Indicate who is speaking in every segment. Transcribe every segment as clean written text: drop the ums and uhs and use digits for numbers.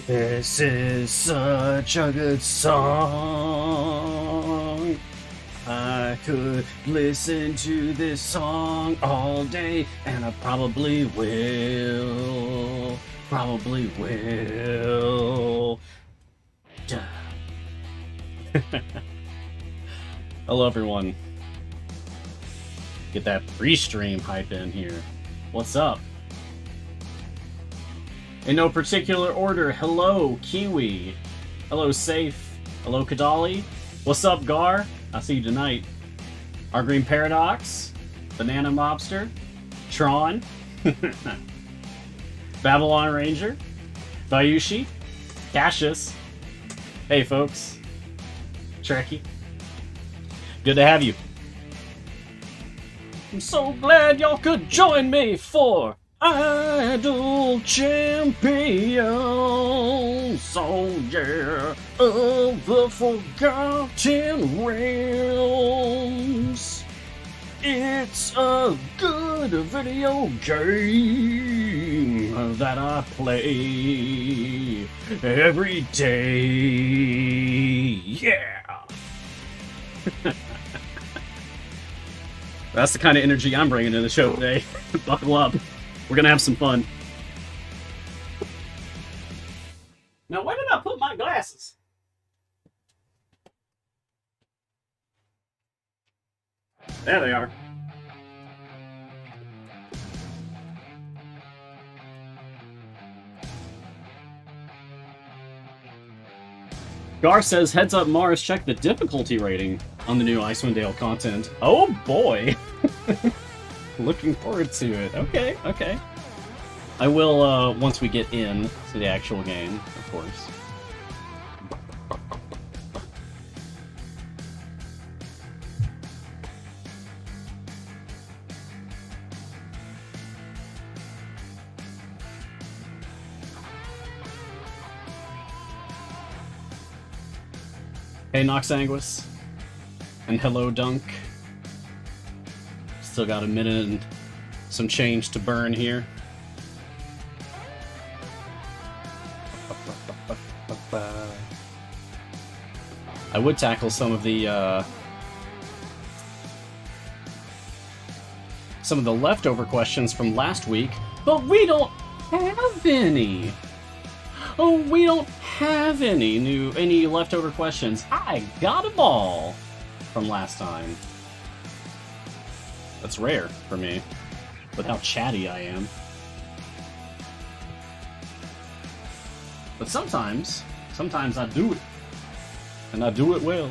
Speaker 1: This is such a good song. I could listen to this song all day, and I probably will. Probably will. Hello, everyone. Get that pre-stream hype in here. What's up? In no particular order, hello, Kiwi. Hello, Safe. Hello, Kadali. What's up, Gar? I'll see you tonight. Our Green Paradox. Banana Mobster. Tron. Babylon Ranger. Bayushi. Cassius. Hey, folks. Trekkie. Good to have you. I'm so glad y'all could join me for Idle Champions, oh yeah, of the Forgotten Realms. It's a good video game that I play every day, yeah. That's the kind of energy I'm bringing to the show today. Buckle up. We're gonna have some fun. Now, where did I put my glasses? There they are. Gar says, heads up Mars, check the difficulty rating on the new Icewind Dale content. Oh boy! Looking forward to it. Okay, okay. I will, once we get in to the actual game, of course. Hey, Noxanguis. And hello, Dunk. Still got a minute and some change to burn here. I would tackle some of the leftover questions from last week, but we don't have any. Oh, we don't have any leftover questions. I got them all from last time. That's rare for me, with how chatty I am. But sometimes I do it. And I do it well.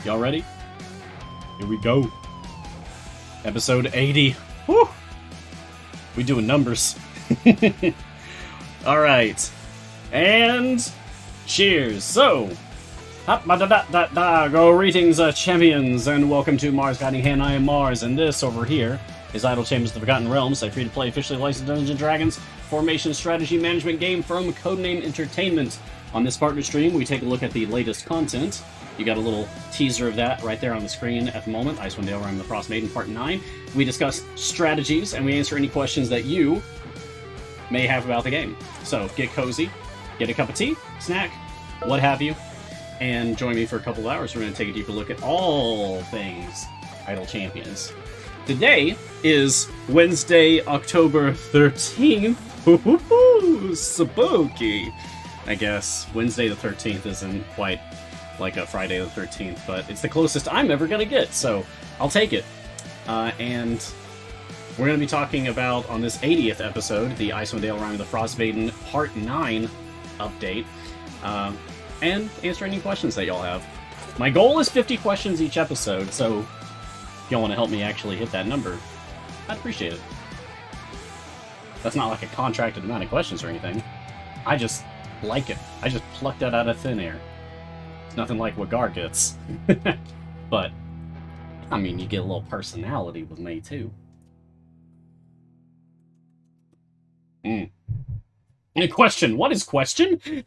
Speaker 1: Y'all ready? Here we go. Episode 80. Woo! We doing numbers. Alright. And cheers. So, Greetings, champions, and welcome to Mars Guiding Hand. I am Mars, and this over here is Idle Chambers of the Forgotten Realms, a free-to-play, officially licensed Dungeons & Dragons formation strategy management game from Codename Entertainment. On this partner stream, we take a look at the latest content. You got a little teaser of that right there on the screen at the moment. Icewind Dale Rime the Frost Maiden, Part 9. We discuss strategies, and we answer any questions that you may have about the game. So, get cozy, get a cup of tea, snack, what have you, and join me for a couple of hours. We're going to take a deeper look at all things Idle Champions. Today is Wednesday, October 13th. Ooh, spooky. I guess Wednesday the 13th isn't quite like a Friday the 13th, but it's the closest I'm ever going to get, so I'll take it. And we're going to be talking about, on this 80th episode, the Icewind Dale Rime the Frost Maiden Part 9 update. And answer any questions that y'all have. My goal is 50 questions each episode, so if y'all want to help me actually hit that number, I'd appreciate it. That's not like a contracted amount of questions or anything. I just like it. I just plucked that out of thin air. It's nothing like what Gar gets. But, I mean, you get a little personality with me, too. Question. What is question?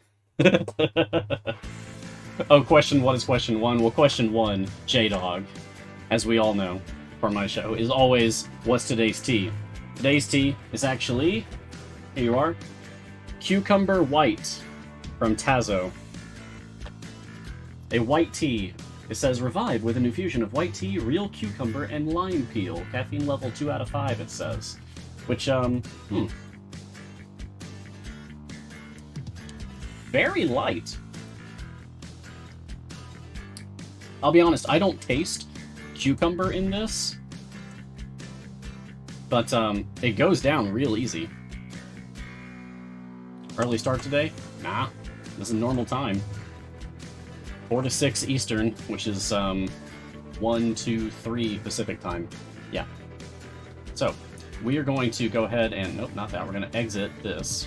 Speaker 1: Oh, question, what is question one? Well, question one, J-Dog, as we all know from my show, is always, what's today's tea? Today's tea is actually, here you are, Cucumber White from Tazo. A white tea. It says, revive with an infusion of white tea, real cucumber, and lime peel. Caffeine level 2 out of 5, it says. Which, very light. I'll be honest, I don't taste cucumber in this, but it goes down real easy. Early start today? Nah, this is normal time. 4 to 6 Eastern, which is 1, 2, 3 Pacific time. Yeah. So, we are going to go ahead and, nope, not that, we're going to exit this.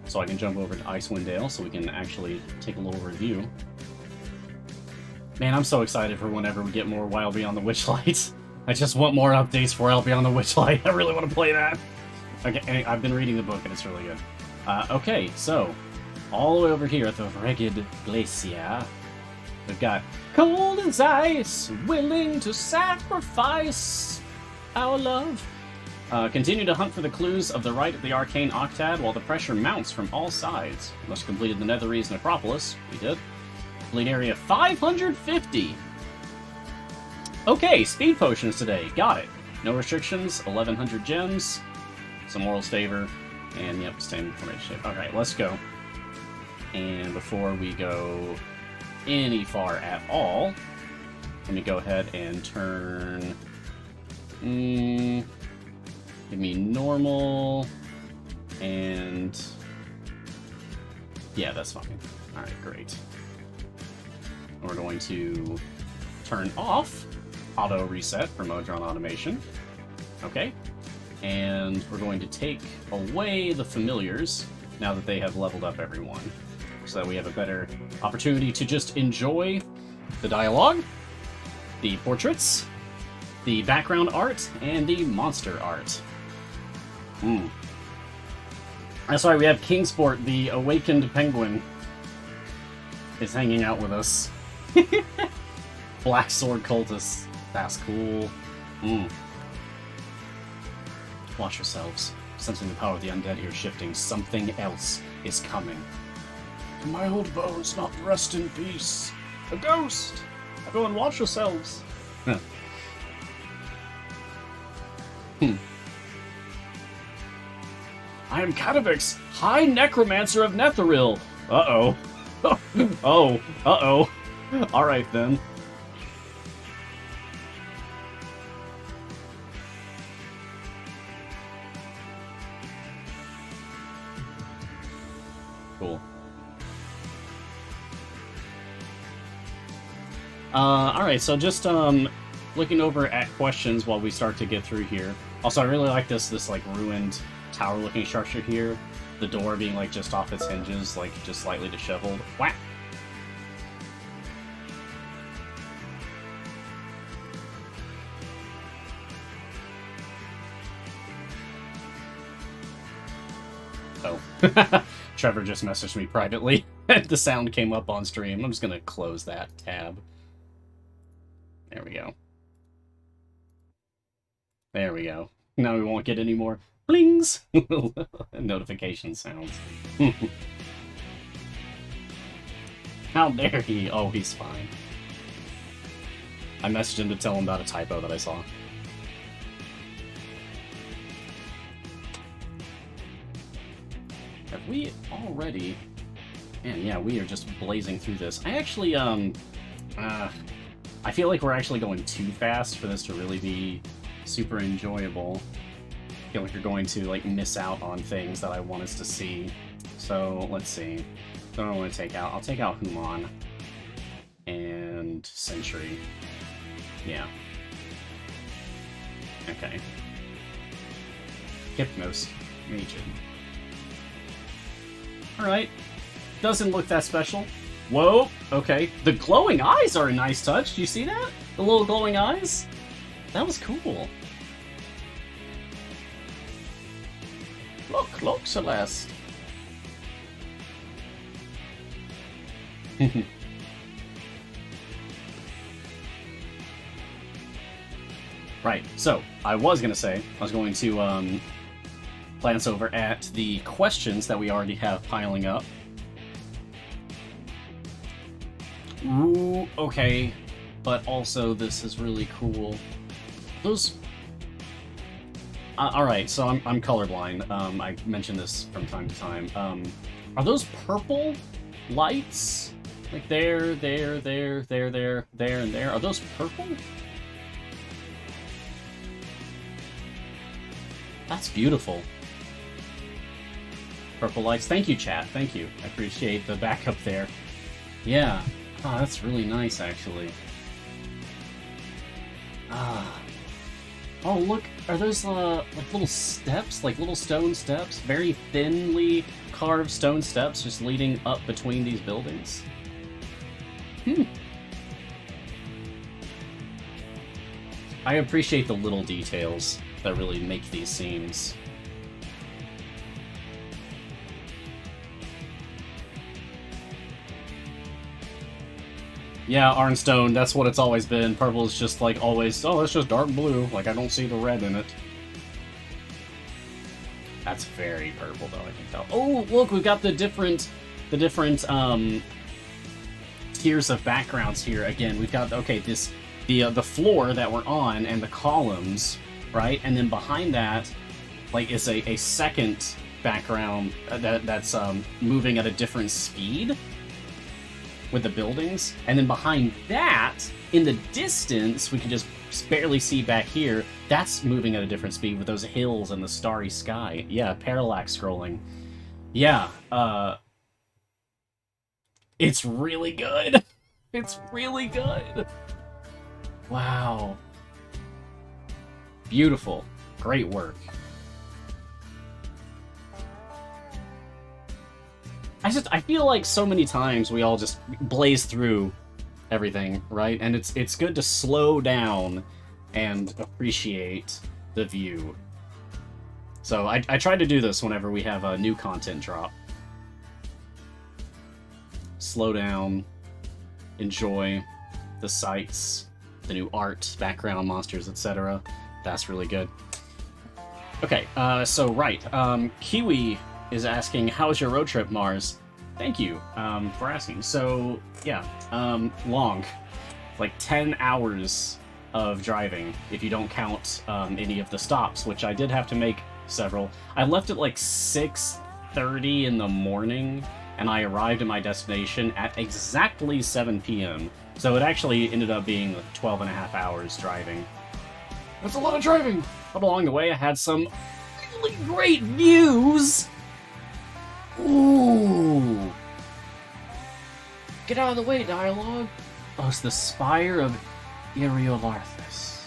Speaker 1: So I can jump over to Icewind Dale so we can actually take a little review. Man, I'm so excited for whenever we get more Wild Beyond the Witchlight. I just want more updates for Wild Beyond the Witchlight. I really want to play that. Okay, I've been reading the book and it's really good. Okay, so all the way over here at the Regid Glacier, we've got cold as ice, willing to sacrifice our love. Continue to hunt for the clues of the rite of the Arcane Octad while the pressure mounts from all sides. Must have completed the Netherese Necropolis. We did. Complete area 550. Okay, speed potions today. Got it. No restrictions, 1100 gems, some Moral Favor, and yep, standard formation. Alright, let's go. And before we go any far at all, let me go ahead and turn... Give me normal, and yeah, that's fine. Alright, great. We're going to turn off auto reset for Modron automation. Okay. And we're going to take away the familiars now that they have leveled up everyone, so that we have a better opportunity to just enjoy the dialogue, the portraits, the background art, and the monster art. That's why we have Kingsport, the awakened penguin, is hanging out with us. Black Sword Cultist. That's cool. Watch yourselves. Sensing the power of the undead here shifting, something else is coming. Can my old bones not rest in peace? A ghost! Everyone watch yourselves. I am Katavix, High Necromancer of Netheril. Uh-oh. Oh, uh-oh. Alright then. Cool. Alright, so just looking over at questions while we start to get through here. Also, I really like this like ruined tower-looking structure here. the door being like just off its hinges, like just slightly disheveled. Whack! Oh. Trevor just messaged me privately. The sound came up on stream. I'm just gonna close that tab. There we go. There we go. Now we won't get any more blings! Notification sounds. How dare he? Oh, he's fine. I messaged him to tell him about a typo that I saw. Have we already... Man, yeah, we are just blazing through this. I actually, I feel like we're actually going too fast for this to really be super enjoyable. I feel like you're going to, like, miss out on things that I want us to see. So, let's see. What do I want to take out? I'll take out Human. And Sentry. Yeah. Okay. Hypnos. Magen. Alright. Doesn't look that special. Whoa! Okay. The glowing eyes are a nice touch. Do you see that? The little glowing eyes? That was cool. Look, Celeste. Right, so, I was going to glance over at the questions that we already have piling up. Ooh, okay. But also, this is really cool. Those... Alright, so I'm colorblind. I mention this from time to time. Are those purple lights? Like there, and there. Are those purple? That's beautiful. Purple lights. Thank you, chat. Thank you. I appreciate the backup there. Yeah. Oh, that's really nice, actually. Ah. Oh, look. Are those, like little steps? Like little stone steps? Very thinly carved stone steps just leading up between these buildings? I appreciate the little details that really make these scenes. Yeah, Arnstone, that's what it's always been. Purple is just like always, oh, it's just dark blue. Like, I don't see the red in it. That's very purple, though, I can tell. Oh, look, we've got the different tiers of backgrounds here. Again, we've got, okay, the floor that we're on and the columns, right? And then behind that, like, is a second background that's moving at a different speed with the buildings. And then behind that, in the distance, we can just barely see back here, that's moving at a different speed with those hills and the starry sky. Yeah, parallax scrolling. Yeah, it's really good. It's really good. Wow. Beautiful. Great work. I feel like so many times we all just blaze through everything, right? And it's good to slow down and appreciate the view. So I try to do this whenever we have a new content drop. Slow down, enjoy the sights, the new art, background, monsters, etc. That's really good. Okay, so right, Kiwi is asking, how's your road trip, Mars? Thank you for asking. So, yeah, long. Like 10 hours of driving, if you don't count any of the stops, which I did have to make several. I left at like 6:30 in the morning, and I arrived at my destination at exactly 7 p.m. So it actually ended up being 12 and a half hours driving. That's a lot of driving! But along the way, I had some really great views! Ooh! Get out of the way, dialogue! Oh, it's the Spire of Ariel Arthas.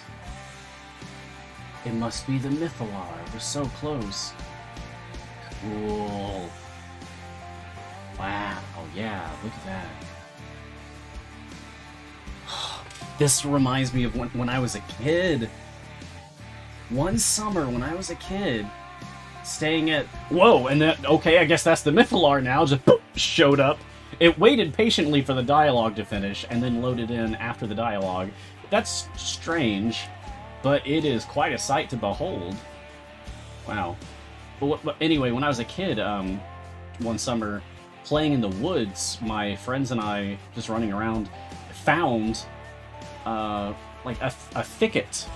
Speaker 1: It must be the Mythalar. We're so close. cool. Wow, yeah, look at that. This reminds me of when I was a kid. One summer when I was a kid, staying at... Whoa, and that... Okay, I guess that's the Mythalar now, just boop, showed up. It waited patiently for the dialogue to finish, and then loaded in after the dialogue. That's strange, but it is quite a sight to behold. Wow. But anyway, when I was a kid, one summer, playing in the woods, my friends and I, just running around, found, like, a thicket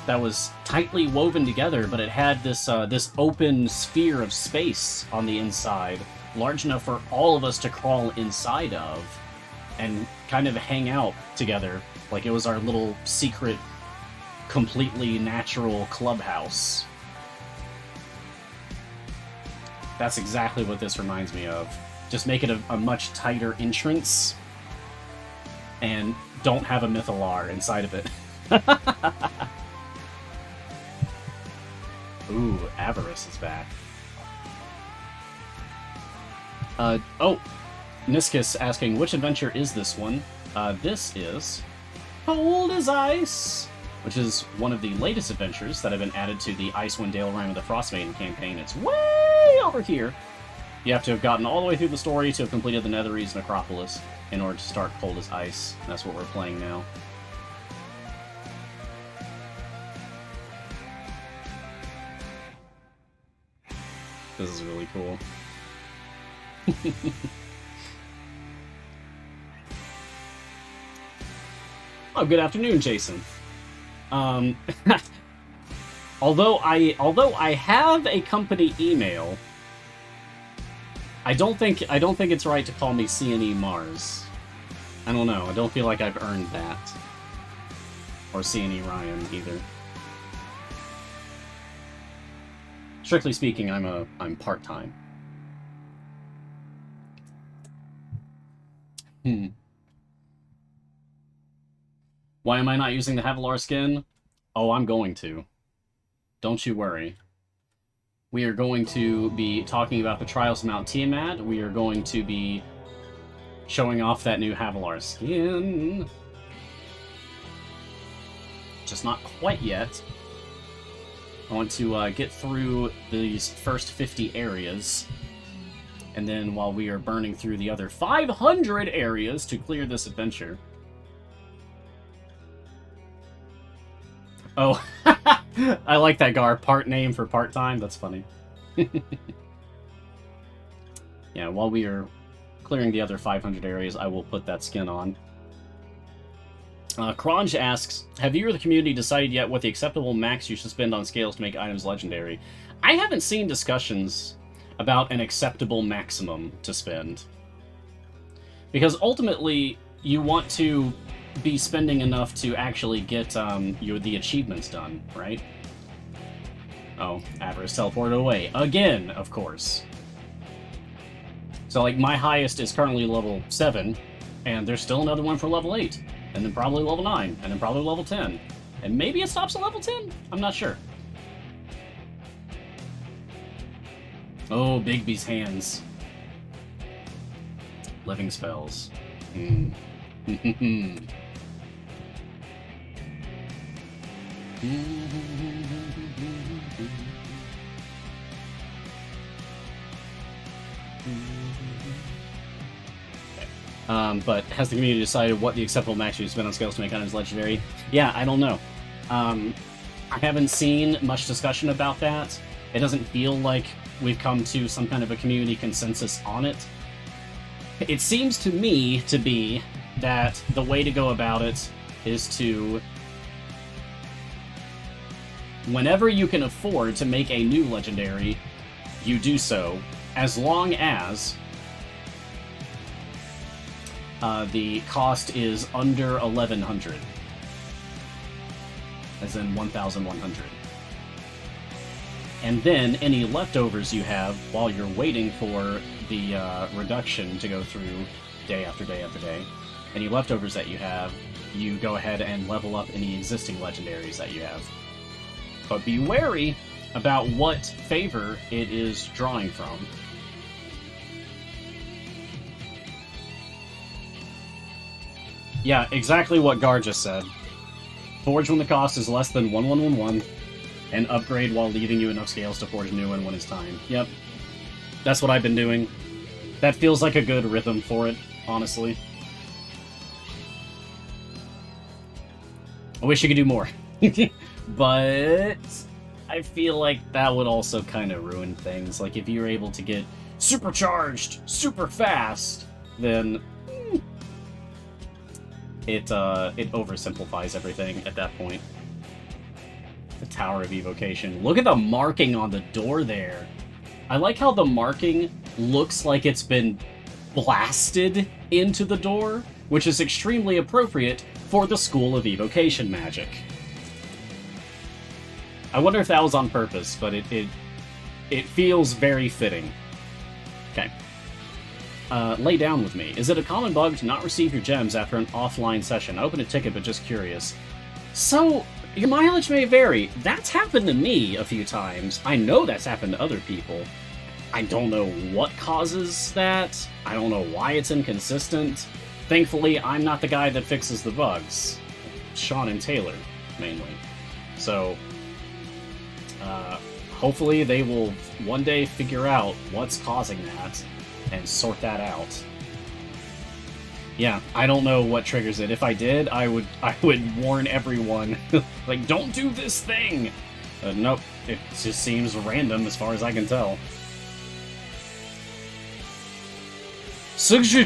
Speaker 1: that was tightly woven together, but it had this this open sphere of space on the inside, large enough for all of us to crawl inside of and kind of hang out together. Like it was our little secret, completely natural clubhouse. That's exactly what this reminds me of. Just make it a much tighter entrance and don't have a Mythalar inside of it. Ooh, Avarice is back. Oh, Niscus asking, which adventure is this one? This is Cold as Ice, which is one of the latest adventures that have been added to the Icewind Dale Rime of the Frost Maiden campaign. It's way over here. You have to have gotten all the way through the story to have completed the Netherese Necropolis in order to start Cold as Ice. That's what we're playing now. This is really cool. Oh, good afternoon, Jason. Although I have a company email, I don't think it's right to call me CNE Mars. I don't know. I don't feel like I've earned that. Or CNE Ryan either. Strictly speaking, I'm part-time. Why am I not using the Havilar skin? Oh, I'm going to. Don't you worry. We are going to be talking about the Trials of Mount Tiamat. We are going to be showing off that new Havilar skin. Just not quite yet. I want to get through these first 50 areas, and then while we are burning through the other 500 areas to clear this adventure... Oh, I like that, Gar. Part name for part-time. That's funny. Yeah, while we are clearing the other 500 areas, I will put that skin on. Kronj asks, have you or the community decided yet what the acceptable max you should spend on scales to make items legendary? I haven't seen discussions about an acceptable maximum to spend. Because ultimately, you want to be spending enough to actually get the achievements done, right? Oh, Avarice teleported away. Again, of course. So, like, my highest is currently level 7, and there's still another one for level 8. And then probably level 9, and then probably level 10. And maybe it stops at level 10? I'm not sure. Oh, Bigby's hands. Living spells. But has the community decided what the acceptable max you spend on scales to make items legendary? Yeah, I don't know. I haven't seen much discussion about that. It doesn't feel like we've come to some kind of a community consensus on it. It seems to me to be that the way to go about it is to... whenever you can afford to make a new legendary, you do so, as long as the cost is under 1,100. As in 1,100. And then any leftovers you have while you're waiting for the reduction to go through day after day after day, any leftovers that you have, you go ahead and level up any existing legendaries that you have. But be wary, about what favor it is drawing from. Yeah, exactly what Gar just said. Forge when the cost is less than 1111, and upgrade while leaving you enough scales to forge new one when it's time. Yep. That's what I've been doing. That feels like a good rhythm for it, honestly. I wish you could do more. But I feel like that would also kind of ruin things. Like, if you're able to get supercharged super fast, then it oversimplifies everything at that point. The Tower of Evocation. Look at the marking on the door there. I like how the marking looks like it's been blasted into the door, which is extremely appropriate for the School of Evocation magic. I wonder if that was on purpose, but it feels very fitting. Okay. Lay down with me. Is it a common bug to not receive your gems after an offline session? I opened a ticket, but just curious. So, your mileage may vary. That's happened to me a few times. I know that's happened to other people. I don't know what causes that. I don't know why it's inconsistent. Thankfully, I'm not the guy that fixes the bugs. Sean and Taylor, mainly. So, hopefully they will one day figure out what's causing that and sort that out. Yeah, I don't know what triggers it. If I did, I would warn everyone. Like, don't do this thing! Nope, it just seems random as far as I can tell. Simon.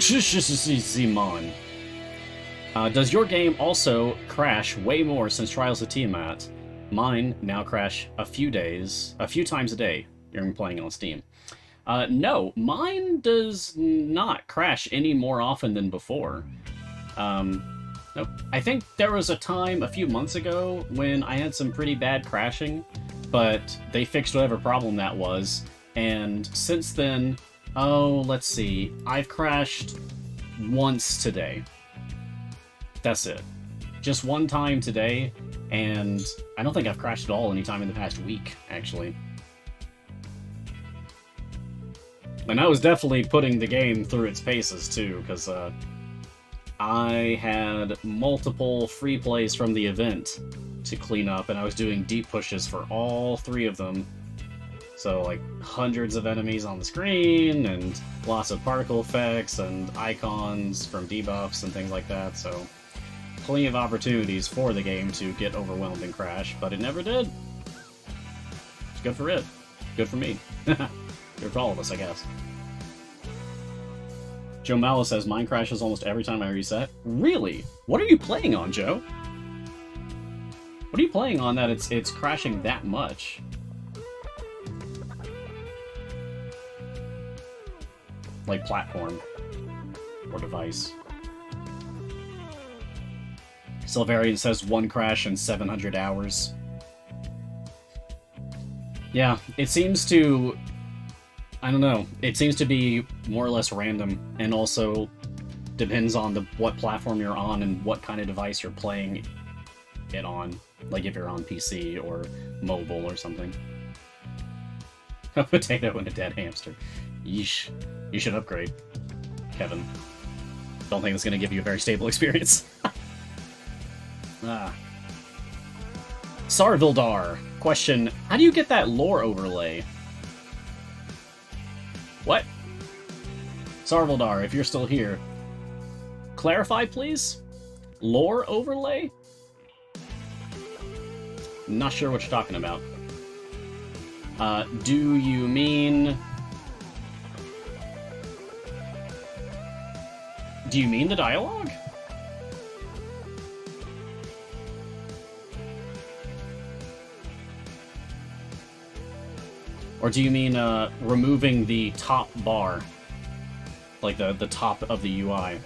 Speaker 1: Does your game also crash way more since Trials of Tiamat? Mine now crash a few times a day. You're playing it on Steam. No, mine does not crash any more often than before. Nope. I think there was a time a few months ago when I had some pretty bad crashing, but they fixed whatever problem that was, and since then, let's see, I've crashed once today. That's it. Just one time today, and I don't think I've crashed at all any time in the past week, actually. And I was definitely putting the game through its paces, too, because I had multiple free plays from the event to clean up, and I was doing deep pushes for all 3 of them. So, like, hundreds of enemies on the screen, and lots of particle effects, and icons from debuffs, and things like that, so plenty of opportunities for the game to get overwhelmed and crash, but it never did. It's good for it. Good for me. Good for all of us, I guess. Joe Mallow says, mine crashes almost every time I reset. Really? What are you playing on, Joe? What are you playing on that it's crashing that much? Like platform or device. Silverian says 1 crash in 700 hours. Yeah, it seems to... I don't know. It seems to be more or less random, and also depends on what platform you're on and what kind of device you're playing it on. Like if you're on PC or mobile or something. A potato and a dead hamster. Yeesh. You should upgrade, Kevin. Don't think it's going to give you a very stable experience. Sarvildar. Question, how do you get that lore overlay? What? Sarvildar, if you're still here, clarify, please? Lore overlay? Not sure what you're talking about. Do you mean... Do you mean the dialogue? Or do you mean removing the top bar? Like the top of the UI.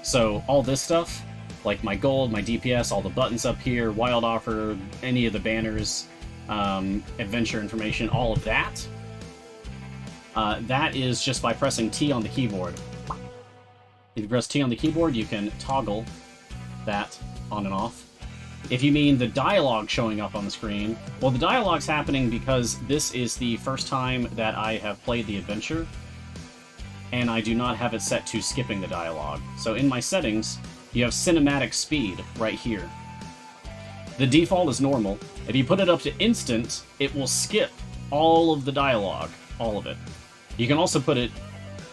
Speaker 1: So all this stuff, like my gold, my DPS, all the buttons up here, wild offer, any of the banners, adventure information, all of that, that is just by pressing T on the keyboard. If you press T on the keyboard, you can toggle that on and off. If you mean the dialogue showing up on the screen, well, the dialogue's happening because this is the first time that I have played the adventure, and I do not have it set to skipping the dialogue. So in my settings, you have cinematic speed right here. The default is normal. If you put it up to instant, it will skip all of the dialogue, all of it. You can also put it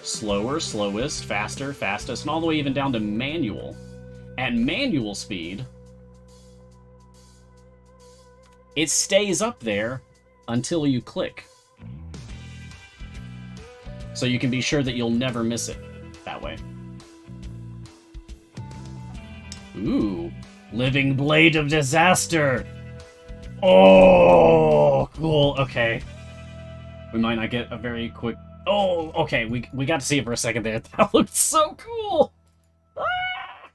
Speaker 1: slower, slowest, faster, fastest, and all the way even down to manual. At manual speed, it stays up there until you click. So you can be sure that you'll never miss it that way. Ooh, Living Blade of Disaster! Oh, cool, okay. We might not get a very quick... Oh, okay, we got to see it for a second there. That looked so cool! Ah!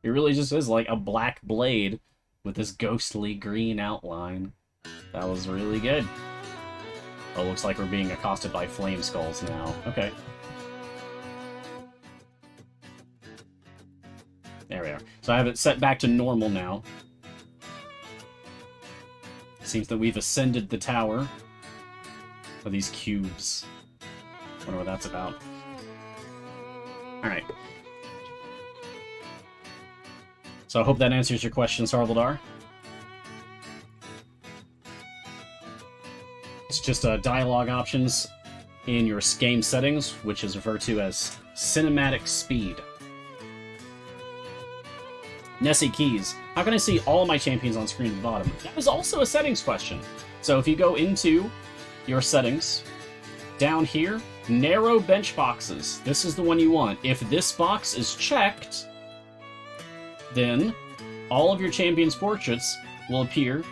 Speaker 1: It really just is like a black blade with this ghostly green outline. That was really good. Oh, looks like we're being accosted by flame skulls now. Okay. There we are. So I have it set back to normal now. Seems that we've ascended the tower of these cubes. Wonder what that's about. Alright. So I hope that answers your question, Sarvaldar. It's just dialogue options in your game settings, which is referred to as cinematic speed. Nessie Keys. How can I see all of my champions on screen at the bottom? That is also a settings question. So if you go into your settings, down here, narrow bench boxes. This is the one you want. If this box is checked, then all of your champions' portraits will appear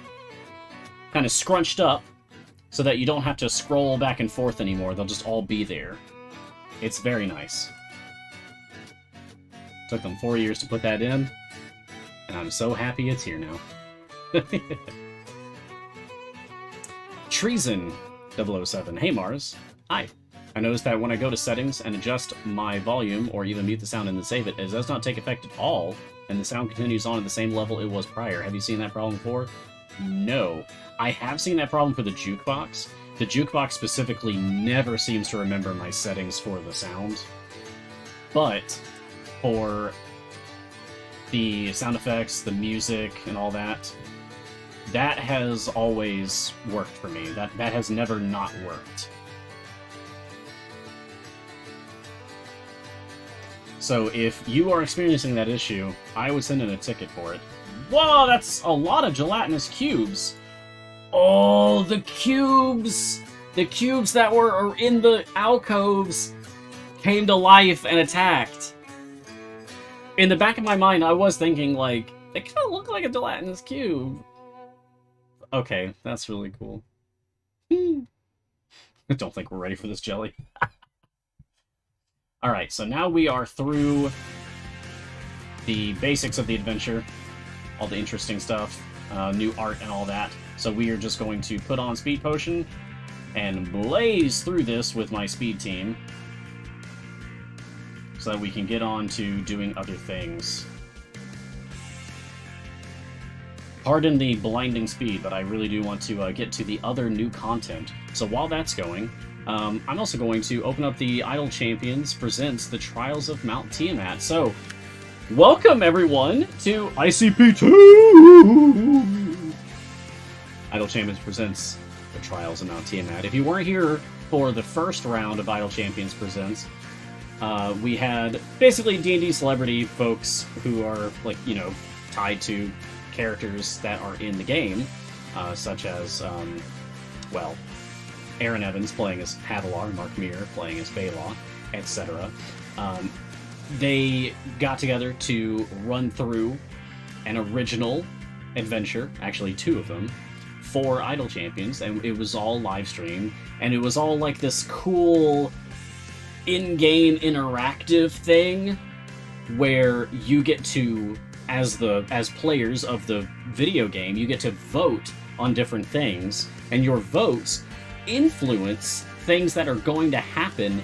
Speaker 1: kind of scrunched up so that you don't have to scroll back and forth anymore. They'll just all be there. It's very nice. Took them 4 years to put that in, and I'm so happy it's here now. Treason 007. Hey Mars. Hi. I noticed that when I go to settings and adjust my volume or even mute the sound and then save it, it does not take effect at all, and the sound continues on at the same level it was prior. Have you seen that problem before? No. I have seen that problem for the jukebox. The jukebox specifically never seems to remember my settings for the sound. But for the sound effects, the music, and all that, that has always worked for me. That has never not worked. So if you are experiencing that issue, I would send in a ticket for it. Whoa, that's a lot of gelatinous cubes. Oh, the cubes! The cubes that were in the alcoves came to life and attacked. In the back of my mind, I was thinking, like, they kind of look like a gelatinous cube. Okay, that's really cool. I don't think we're ready for this jelly. Alright, so now we are through the basics of the adventure, all the interesting stuff, new art and all that. So we are just going to put on Speed Potion and blaze through this with my speed team so that we can get on to doing other things. Pardon the blinding speed, but I really do want to get to the other new content. So while that's going, I'm also going to open up the Idle Champions Presents The Trials of Mount Tiamat. So, welcome everyone to ICP2! Idle Champions Presents The Trials of Mount Tiamat. If you weren't here for the first round of Idle Champions Presents, we had basically D&D celebrity folks who are, like, you know, tied to characters that are in the game, such as, well, Aaron Evans playing as Havilar, Mark Meer playing as Baylaw, etc. They got together to run through an original adventure, actually 2 of them, for Idle Champions, and it was all live streamed, and it was all like this cool in-game interactive thing where you get to, as players of the video game, you get to vote on different things, and your votes influence things that are going to happen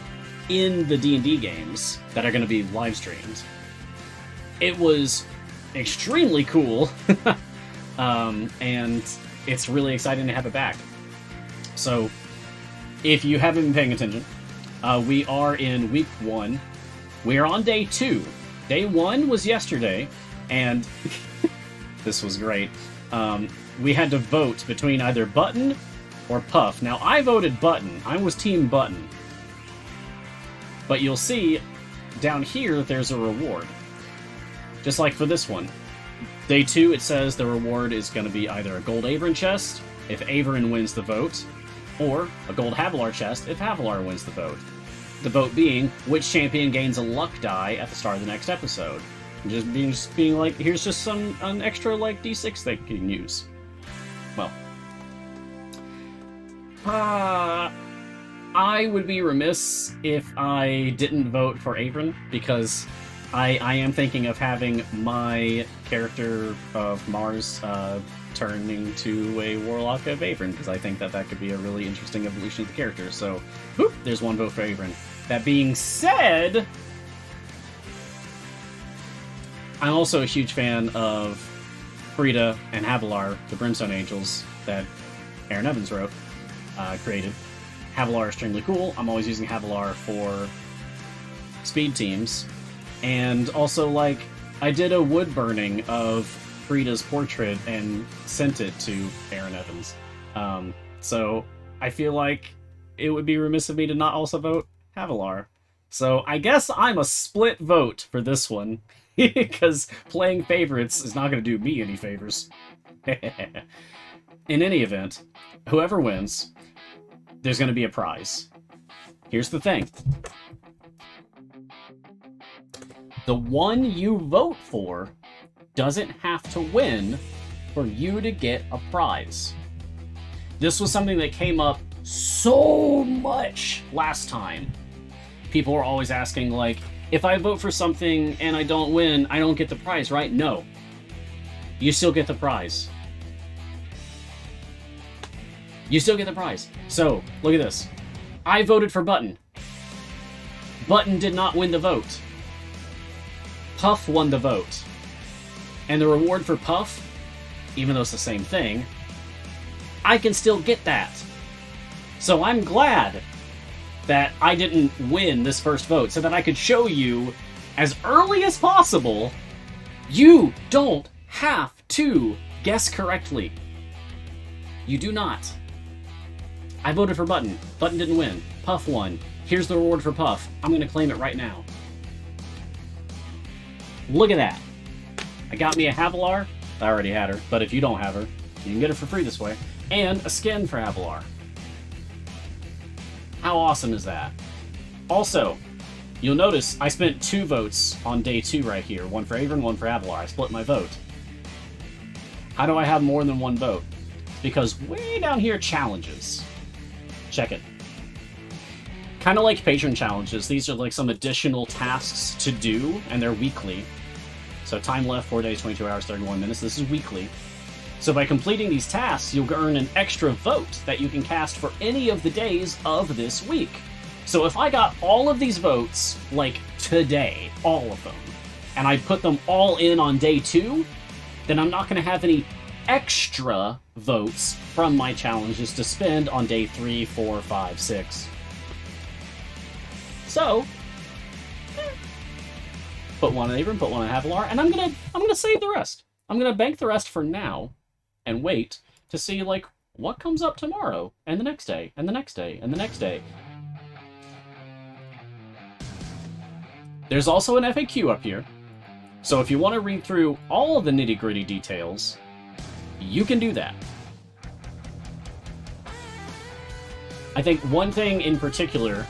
Speaker 1: in the D&D games that are going to be live streamed. It was extremely cool. and it's really exciting to have it back. So, if you haven't been paying attention, we are in week 1. We are on day 2. Day 1 was yesterday, and this was great. We had to vote between either Button or Puff. Now, I voted Button. I was Team Button. But you'll see down here there's a reward. Just like for this one. Day 2, it says the reward is going to be either a gold Averin chest if Averin wins the vote, or a gold Havilar chest if Havilar wins the vote. The vote being which champion gains a luck die at the start of the next episode. Just being like, here's just an extra like D6 they can use. Well, I would be remiss if I didn't vote for Averin, because I am thinking of having my character of Mars turning to a Warlock of Averin, because I think that could be a really interesting evolution of the character. So, whoop, there's one vote for Averin. That being said, I'm also a huge fan of Frida and Havilar, the Brimstone Angels that Aaron Evans created. Havilar is extremely cool. I'm always using Havilar for speed teams. And also, like, I did a wood burning of Frida's portrait and sent it to Aaron Evans. So I feel like it would be remiss of me to not also vote Havilar. So I guess I'm a split vote for this one, because playing favorites is not going to do me any favors. In any event, whoever wins, there's going to be a prize. Here's the thing. The one you vote for doesn't have to win for you to get a prize. This was something that came up so much last time. People were always asking, like, if I vote for something and I don't win, I don't get the prize, right? No. You still get the prize. You still get the prize. So, look at this. I voted for Button. Button did not win the vote. Puff won the vote. And the reward for Puff, even though it's the same thing, I can still get that. So I'm glad that I didn't win this first vote, so that I could show you, as early as possible, you don't have to guess correctly. You do not. I voted for Button. Button didn't win. Puff won. Here's the reward for Puff. I'm going to claim it right now. Look at that. I got me a Havilar. I already had her, but if you don't have her, you can get her for free this way. And a skin for Havilar. How awesome is that? Also, you'll notice I spent 2 votes on day 2 right here. One for Averin, one for Havilar. I split my vote. How do I have more than one vote? Because way down here, challenges. Check it. Kind of like patron challenges, these are like some additional tasks to do, and they're weekly. So time left, 4 days, 22 hours, 31 minutes. This is weekly. So by completing these tasks, you'll earn an extra vote that you can cast for any of the days of this week. So if I got all of these votes, like today, all of them, and I put them all in on day 2, then I'm not going to have any extra votes from my challenges to spend on day 3, 4, 5, 6. So, put one on Averin, put one on Havilar, and I'm gonna save the rest. I'm gonna bank the rest for now, and wait to see like what comes up tomorrow, and the next day, and the next day, and the next day. There's also an FAQ up here, so if you want to read through all of the nitty-gritty details, you can do that. I think one thing in particular.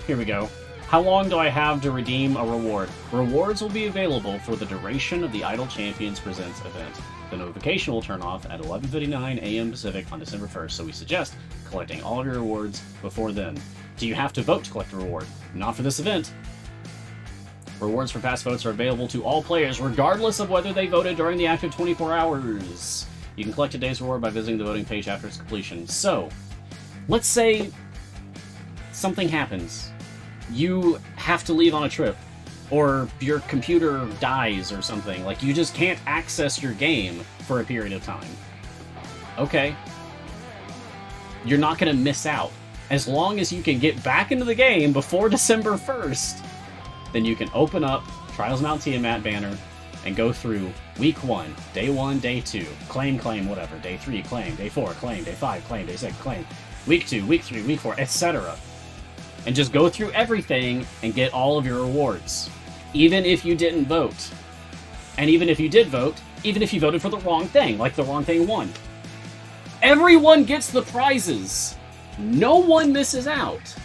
Speaker 1: Here we go. How long do I have to redeem a reward? Rewards will be available for the duration of the Idle Champions Presents event. The notification will turn off at 11:59 a.m. Pacific on December 1st, so we suggest collecting all of your rewards before then. Do you have to vote to collect a reward? Not for this event. Rewards for past votes are available to all players, regardless of whether they voted during the active 24 hours. You can collect a day's reward by visiting the voting page after its completion. So, let's say something happens. You have to leave on a trip. or your computer dies or something. Like, you just can't access your game for a period of time. Okay. You're not going to miss out. As long as you can get back into the game before December 1st, then you can open up Trials Mount Tiamat banner and go through week 1, day 1, day 2, claim, whatever, day 3, claim, day 4, claim, day 5, claim, day 6, claim, week 2, week 3, week 4, etc. And just go through everything and get all of your rewards. Even if you didn't vote. And even if you did vote, even if you voted for the wrong thing, like the wrong thing won. Everyone gets the prizes. No one misses out.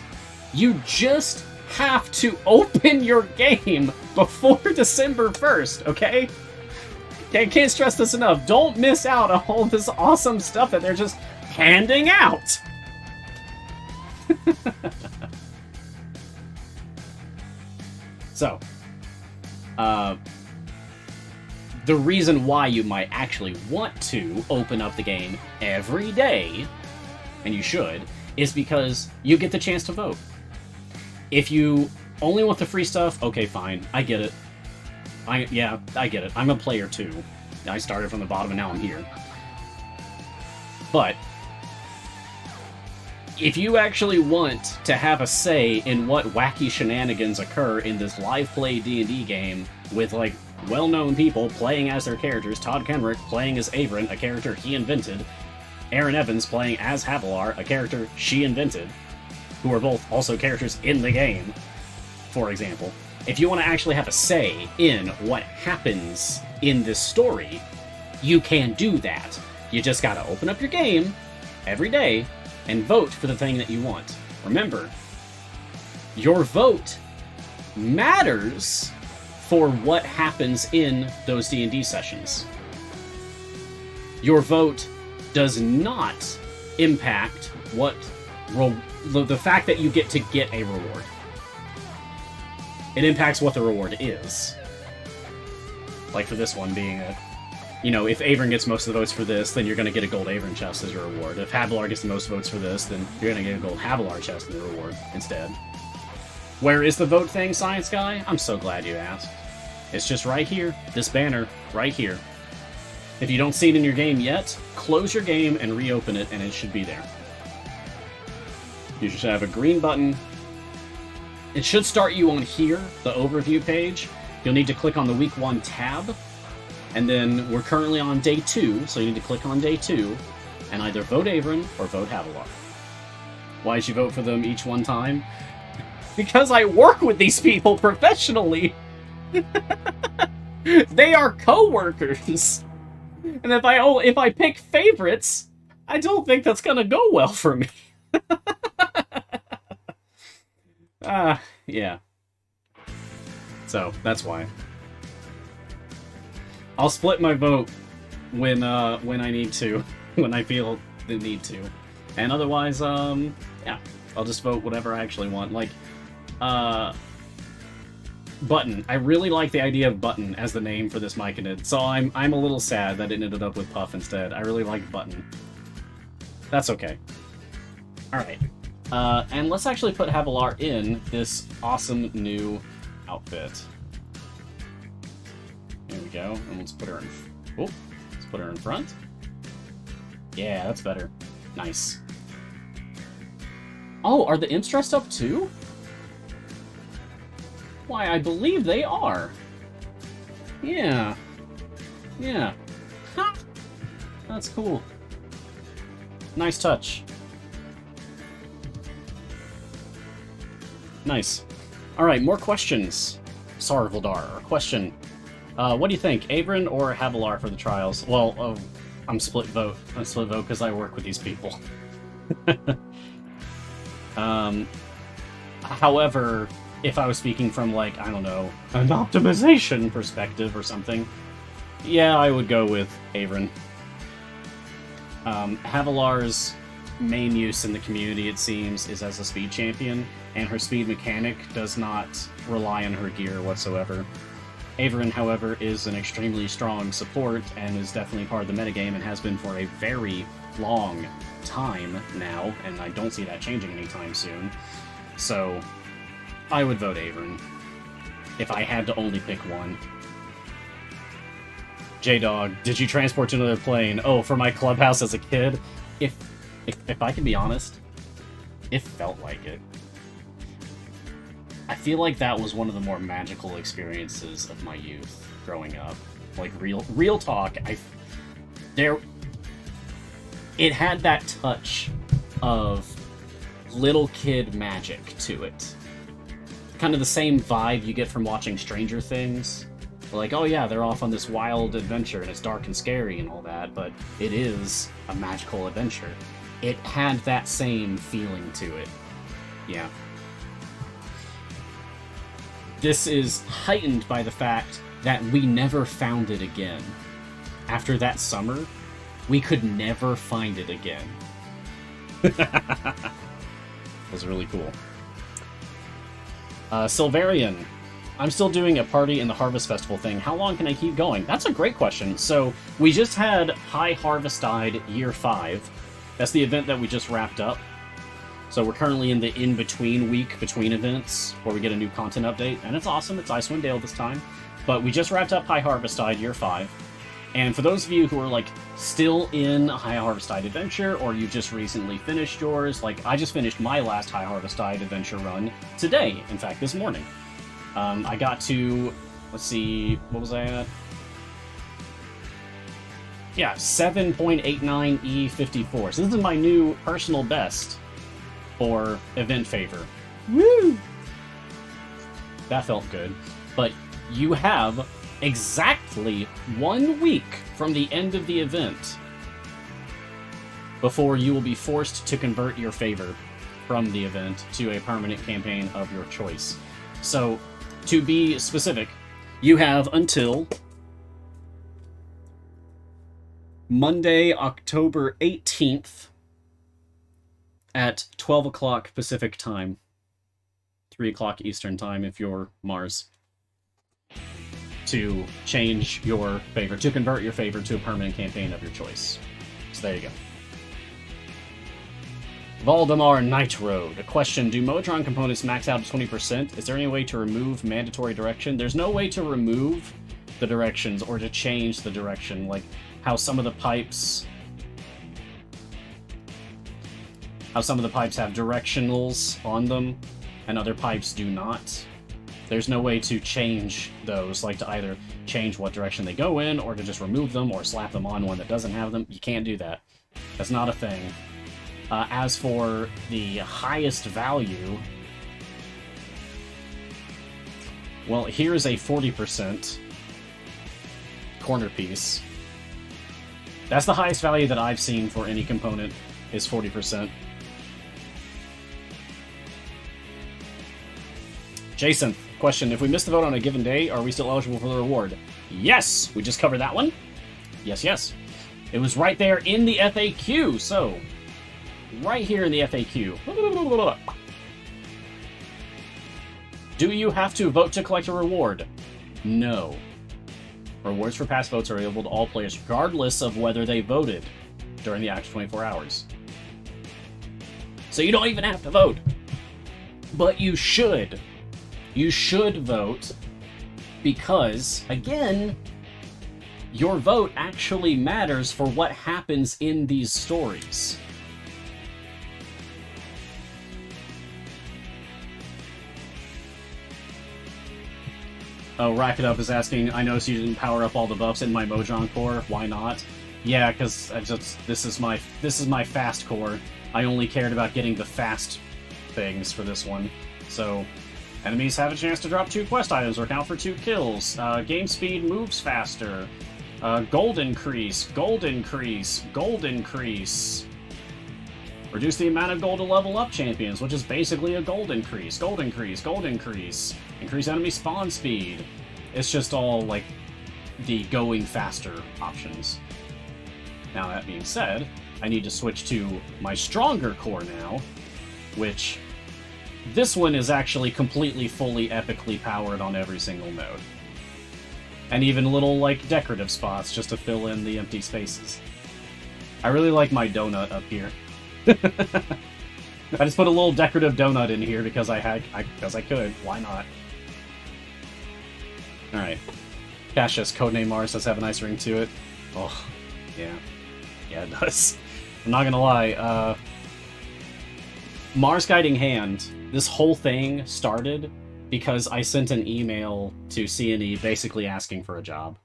Speaker 1: You just have to open your game before December 1st, okay? I can't stress this enough. Don't miss out on all this awesome stuff that they're just handing out. So, the reason why you might actually want to open up the game every day, and you should, is because you get the chance to vote. If you only want the free stuff, okay, fine. I get it. I get it. I'm a player too. I started from the bottom and now I'm here. But if you actually want to have a say in what wacky shenanigans occur in this live play D&D game with, like, well-known people playing as their characters, Todd Kenrick playing as Averin, a character he invented, Aaron Evans playing as Havilar, a character she invented, who are both also characters in the game, for example. If you want to actually have a say in what happens in this story, you can do that. You just gotta open up your game every day and vote for the thing that you want. Remember, your vote matters for what happens in those D&D sessions. Your vote does not impact what the fact that you get to get a reward. It impacts what the reward is. Like for this one being a, you know, if Averin gets most of the votes for this, then you're going to get a gold Averin chest as your reward. If Havilar gets the most votes for this, then you're going to get a gold Havilar chest as the reward instead. Where is the vote thing, Science Guy? I'm so glad you asked. It's just right here. This banner, right here. If you don't see it in your game yet, close your game and reopen it, and it should be there. You should have a green button. It should start you on here, the overview page. You'll need to click on the Week 1 tab, and then we're currently on day 2, so you need to click on day 2, and either vote Averin or vote Havilar. Why did you vote for them each one time? Because I work with these people professionally! They are co-workers! And if I pick favorites, I don't think that's gonna go well for me. Yeah. So, that's why. I'll split my vote when I need to, when I feel the need to. And otherwise, yeah, I'll just vote whatever I actually want. Like, Button. I really like the idea of Button as the name for this Myconid, so I'm a little sad that it ended up with Puff instead. I really like Button. That's okay. Alright. And let's actually put Havilar in this awesome new outfit. Here we go. And let's put her in... Oh, let's put her in front. Yeah, that's better. Nice. Oh, are the imps dressed up too? Why, I believe they are. Yeah. Yeah. Ha! That's cool. Nice touch. Nice. Alright, more questions. Sarvaldar, question. What do you think, Averin or Havilar for the trials? Well, I'm split vote. I'm split vote because I work with these people. However, if I was speaking from, like, I don't know, an optimization perspective or something, yeah, I would go with Averin. Havilar's main use in the community, it seems, is as a speed champion, and her speed mechanic does not rely on her gear whatsoever. Averin, however, is an extremely strong support and is definitely part of the metagame and has been for a very long time now, and I don't see that changing anytime soon. So, I would vote Averin. if I had to only pick one. J-Dog, did you transport to another plane? Oh, for my clubhouse as a kid? If I can be honest, it felt like it. I feel like that was one of the more magical experiences of my youth growing up. Like, real talk, it had that touch of little kid magic to it. Kind of the same vibe you get from watching Stranger Things. Like, oh yeah, they're off on this wild adventure and it's dark and scary and all that, but it is a magical adventure. It had that same feeling to it. Yeah. This is heightened by the fact that we never found it again. After that summer, we could never find it again. That was really cool. Silverian, I'm still doing a party in the Harvest Festival thing. How long can I keep going? That's a great question. So, we just had High Harvestide Year 5. That's the event that we just wrapped up. So we're currently in the in-between week between events, where we get a new content update, and it's awesome. It's Icewind Dale this time. But we just wrapped up High Harvestide Year 5. And for those of you who are, like, still in High Harvestide Adventure, or you just recently finished yours, like, I just finished my last High Harvestide Adventure run today, in fact, this morning. I got to, let's see, what was I at? Yeah, 7.89E54. So this is my new personal best for event favor. Woo! That felt good. But you have exactly 1 week from the end of the event before you will be forced to convert your favor from the event to a permanent campaign of your choice. So, to be specific, you have until Monday, October 18th at 12 o'clock Pacific time, 3 o'clock Eastern time if you're Mars, to change your favor, to convert your favor to a permanent campaign of your choice. So there you go. Valdemar Nightroad. A question, do Modron components max out to 20%? Is there any way to remove mandatory direction? There's no way to remove the directions or to change the direction, like how some of the pipes have directionals on them and other pipes do not. There's no way to change those, like to either change what direction they go in or to just remove them or slap them on one that doesn't have them. You can't do that. That's not a thing. As for the highest value, well, here's a 40% corner piece. That's the highest value that I've seen for any component, is 40%. Jason, question, if we miss the vote on a given day, are we still eligible for the reward? Yes! We just covered that one. Yes, yes. It was right there in the FAQ, so right here in the FAQ. Do you have to vote to collect a reward? No. Rewards for past votes are available to all players, regardless of whether they voted during the actual 24 hours. So you don't even have to vote. But you should. You should vote because, again, your vote actually matters for what happens in these stories. Oh, Rack It Up is asking, I noticed you didn't power up all the buffs in my Mojang core. Why not? Yeah, because this is my fast core. I only cared about getting the fast things for this one. So, enemies have a chance to drop 2 quest items or count for 2 kills. Game speed moves faster. Gold increase, gold increase, gold increase. Reduce the amount of gold to level up champions, which is basically a gold increase. Gold increase, gold increase. Increase enemy spawn speed. It's just all, like, the going faster options. Now, that being said, I need to switch to my stronger core now, which this one is actually completely, fully, epically powered on every single node. And even little, like, decorative spots just to fill in the empty spaces. I really like my donut up here. I just put a little decorative donut in here because I could. Why not? Alright. Cassius, codename Mars, does have a nice ring to it. Oh, yeah. Yeah, it does. I'm not gonna lie, Mars Guiding Hand, this whole thing started because I sent an email to CNE basically asking for a job.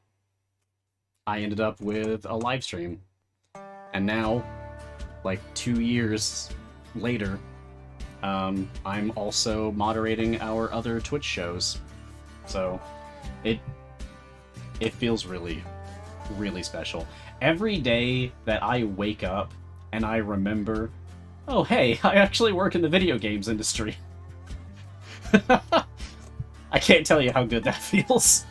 Speaker 1: I ended up with a live stream. And now, like 2 years later, I'm also moderating our other Twitch shows. So, it feels really, really special. Every day that I wake up and I remember, oh hey, I actually work in the video games industry. I can't tell you how good that feels.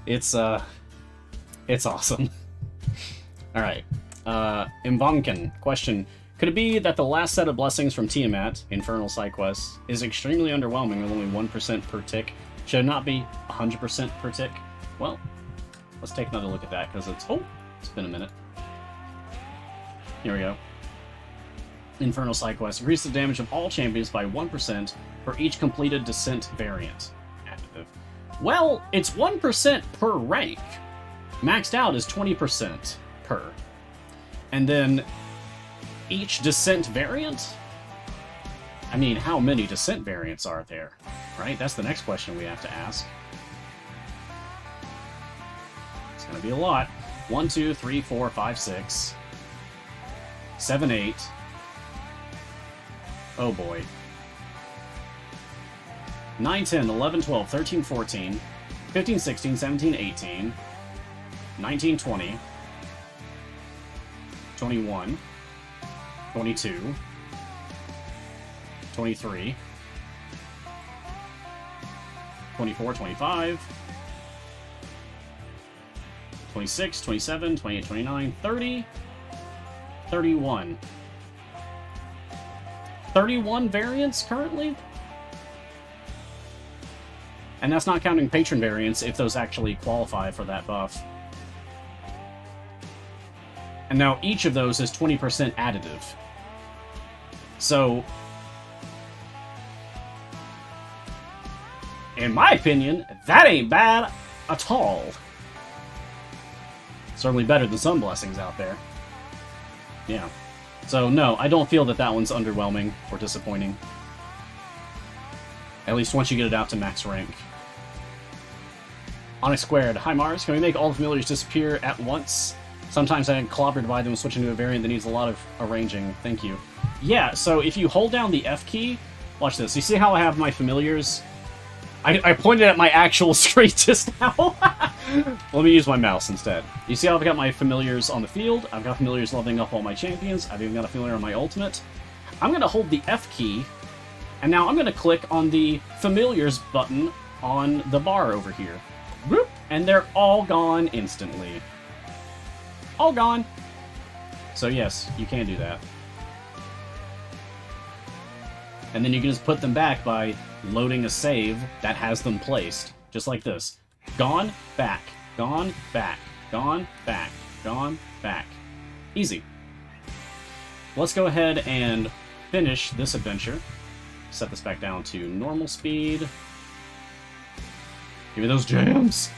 Speaker 1: It's awesome. Alright. Imbankin, question. Could it be that the last set of blessings from Tiamat, Infernal Side Quests, is extremely underwhelming with only 1% per tick? Should it not be 100% per tick? Well, let's take another look at that, because it's been a minute. Here we go. Infernal Side Quest. Increase the damage of all champions by 1% for each completed Descent variant. Active. Well, it's 1% per rank. Maxed out is 20% per. And then each Descent variant? I mean, how many Descent variants are there? Right? That's the next question we have to ask. It's gonna be a lot. 1, 2, 3, 4, 5, 6, 7, 8. Oh boy. 9, 10, 11, 12, 13, 14, 15, 16, 17, 18, 19, 20, 21, 22, 23, 24, 25, 26, 27, 28, 29, 30, 31. 31 variants currently? And that's not counting patron variants if those actually qualify for that buff. And now each of those is 20% additive. So, in my opinion, that ain't bad at all. Certainly better than some blessings out there. Yeah. So, no, I don't feel that that one's underwhelming or disappointing. At least once you get it out to max rank. Onyx Squared. Hi Mars, can we make all the familiars disappear at once? Sometimes I get clobbered by them switching to a variant that needs a lot of arranging. Thank you. Yeah, so if you hold down the F key... Watch this. You see how I have my familiars? I pointed at my actual screen just now. Let me use my mouse instead. You see how I've got my familiars on the field? I've got familiars leveling up all my champions. I've even got a familiar on my ultimate. I'm going to hold the F key, and now I'm going to click on the familiars button on the bar over here. Whoop, and they're all gone instantly. All gone. So yes, you can do that. And then you can just put them back by loading a save that has them placed. Just like this. Gone, back, gone, back, gone, back, gone, back. Easy. Let's go ahead and finish this adventure. Set this back down to normal speed. Give me those jams!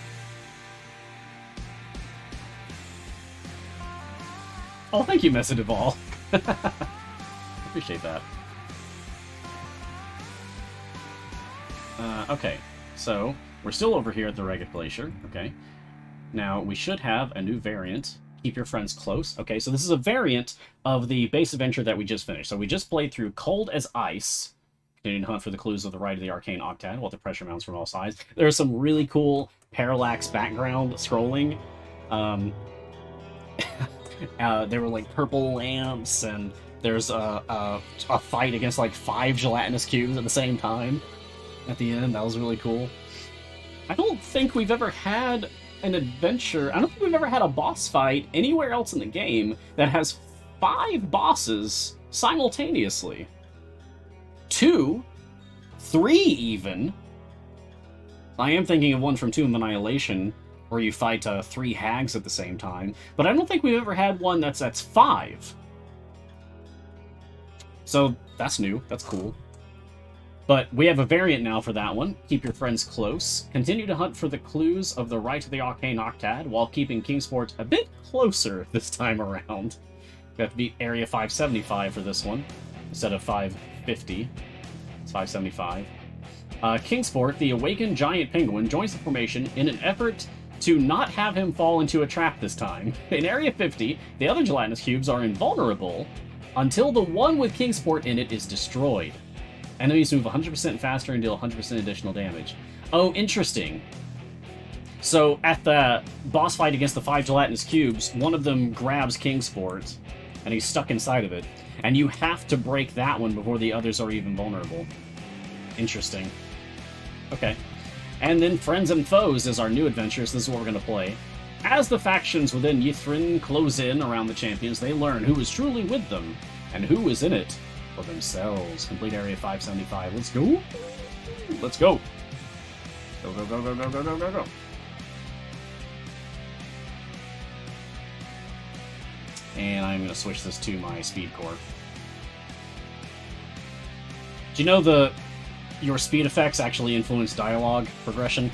Speaker 1: Oh, thank you, Mesa Duval. Appreciate that. Okay, so we're still over here at the Ragged Glacier, okay? Now, we should have a new variant. Keep your friends close. Okay, so this is a variant of the base adventure that we just finished. So we just played through Cold as Ice. Continuing to hunt for the clues of the rite of the Arcane Octad while the pressure mounts from all sides. There's some really cool parallax background scrolling. There were like purple lamps, and there's a fight against like 5 gelatinous cubes at the same time at the end. That was really cool. I don't think we've ever had an adventure. I don't think we've ever had a boss fight anywhere else in the game that has 5 bosses simultaneously. 2, 3 even. I am thinking of one from Tomb of Annihilation, where you fight 3 hags at the same time, but I don't think we've ever had one that's 5. So that's new. That's cool. But we have a variant now for that one. Keep your friends close. Continue to hunt for the clues of the right of the Arcane Octad while keeping Kingsport a bit closer this time around. We have to beat Area 575 for this one instead of 550. It's 575. Kingsport, the awakened giant penguin, joins the formation in an effort to not have him fall into a trap this time. In Area 50, the other gelatinous cubes are invulnerable until the one with Kingsport in it is destroyed. Enemies move 100% faster and deal 100% additional damage. Oh, interesting. So, at the boss fight against the 5 gelatinous cubes, one of them grabs Kingsport, and he's stuck inside of it. And you have to break that one before the others are even vulnerable. Interesting. Okay. And then Friends and Foes is our new adventures. This is what we're going to play. As the factions within Yithrin close in around the champions, they learn who is truly with them, and who is in it for themselves. Complete Area 575. Let's go! Let's go! Go, go, go, go, go, go, go, go, go. And I'm going to switch this to my speed core. Do you know your speed effects actually influence dialogue progression?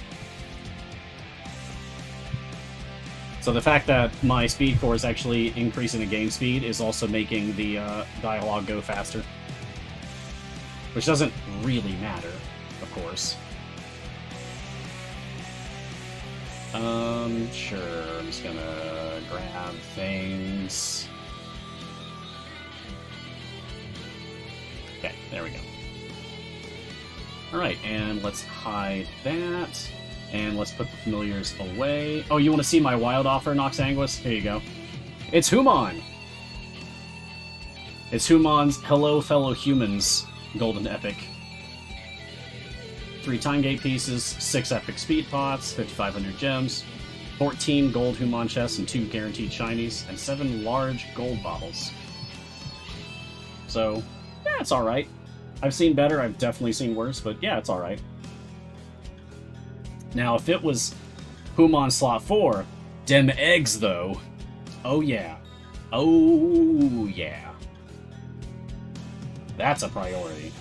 Speaker 1: So the fact that my speed core is actually increasing the game speed is also making the dialogue go faster. Which doesn't really matter, of course. Sure, I'm just gonna grab things. Okay, there we go. Alright, and let's hide that. And let's put the familiars away. Oh, you want to see my wild offer, Nox Anguis? Here you go. It's Human! It's Human's Hello Fellow Humans Golden Epic. 3 Time Gate pieces, 6 Epic Speed Pots, 5,500 gems, 14 gold Human chests and 2 guaranteed shinies, and 7 large gold bottles. So, yeah, it's alright. I've seen better, I've definitely seen worse, but yeah, it's alright. Now, if it was Human Slot 4, dem eggs, though. Oh, yeah. Oh, yeah. That's a priority.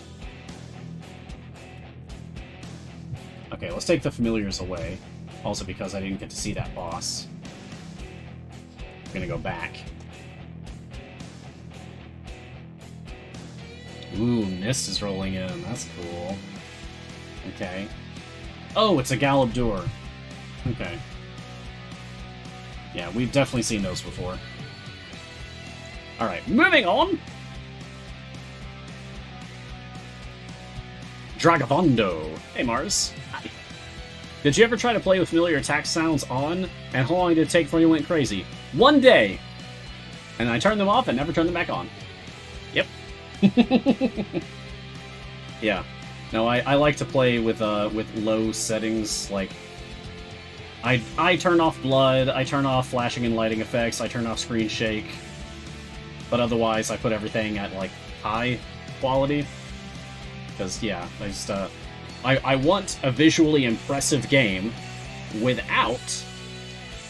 Speaker 1: Okay, let's take the familiars away. Also because I didn't get to see that boss. I'm gonna go back. Ooh, mist is rolling in. That's cool. Okay. Oh, it's a Galabdur. Okay. Yeah, we've definitely seen those before. Alright, moving on! Dragavondo. Hey, Mars. Hi. Did you ever try to play with familiar attack sounds on? And how long did it take before you went crazy? 1 day! And I turned them off and never turned them back on. Yep. Yeah. No, I like to play with low settings, like... I turn off blood, I turn off flashing and lighting effects, I turn off screen shake. But otherwise, I put everything at, like, high quality. Because, yeah, I just, I want a visually impressive game without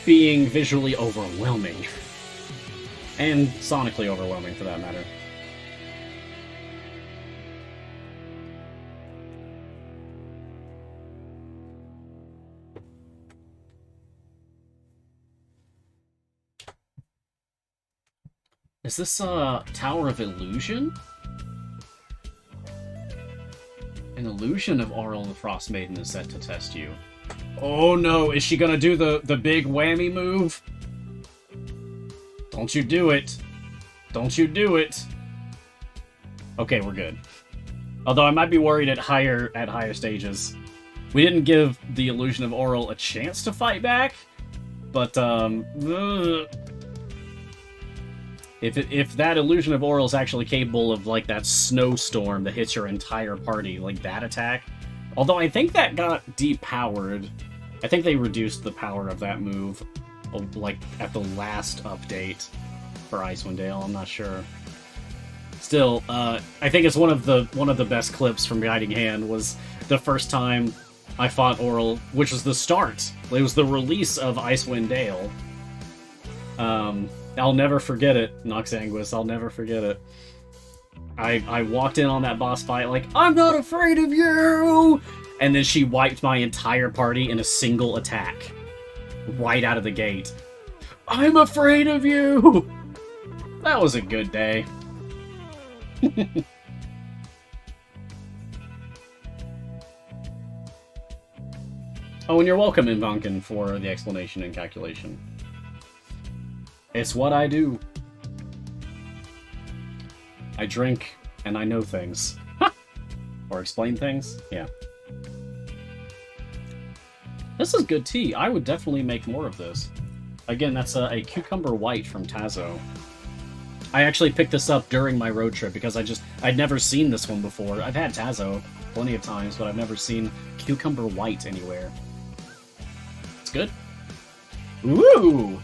Speaker 1: being visually overwhelming. And sonically overwhelming, for that matter. Is this, Tower of Illusion? An illusion of Ariel the Frost Maiden is set to test you. Oh no, is she gonna do the big whammy move? Don't you do it. Don't you do it. Okay, we're good. Although I might be worried at higher stages. We didn't give the illusion of Ariel a chance to fight back, but if that illusion of Ariel is actually capable of, like, that snowstorm that hits your entire party, like that attack. Although I think that got depowered. I think they reduced the power of that move, like, at the last update for Icewind Dale. I'm not sure. Still, I think it's one of the best clips from Guiding Hand was the first time I fought Ariel, which was the start. It was the release of Icewind Dale. I'll never forget it, Nox Anguis. I'll never forget it. I walked in on that boss fight like, I'm not afraid of you! And then she wiped my entire party in a single attack. Right out of the gate. I'm afraid of you! That was a good day. Oh, and you're welcome, Invonkin, for the explanation and calculation. It's what I do. I drink, and I know things. Or explain things? Yeah. This is good tea. I would definitely make more of this. Again, that's a cucumber white from Tazo. I actually picked this up during my road trip because I'd never seen this one before. I've had Tazo plenty of times, but I've never seen cucumber white anywhere. It's good. Ooh!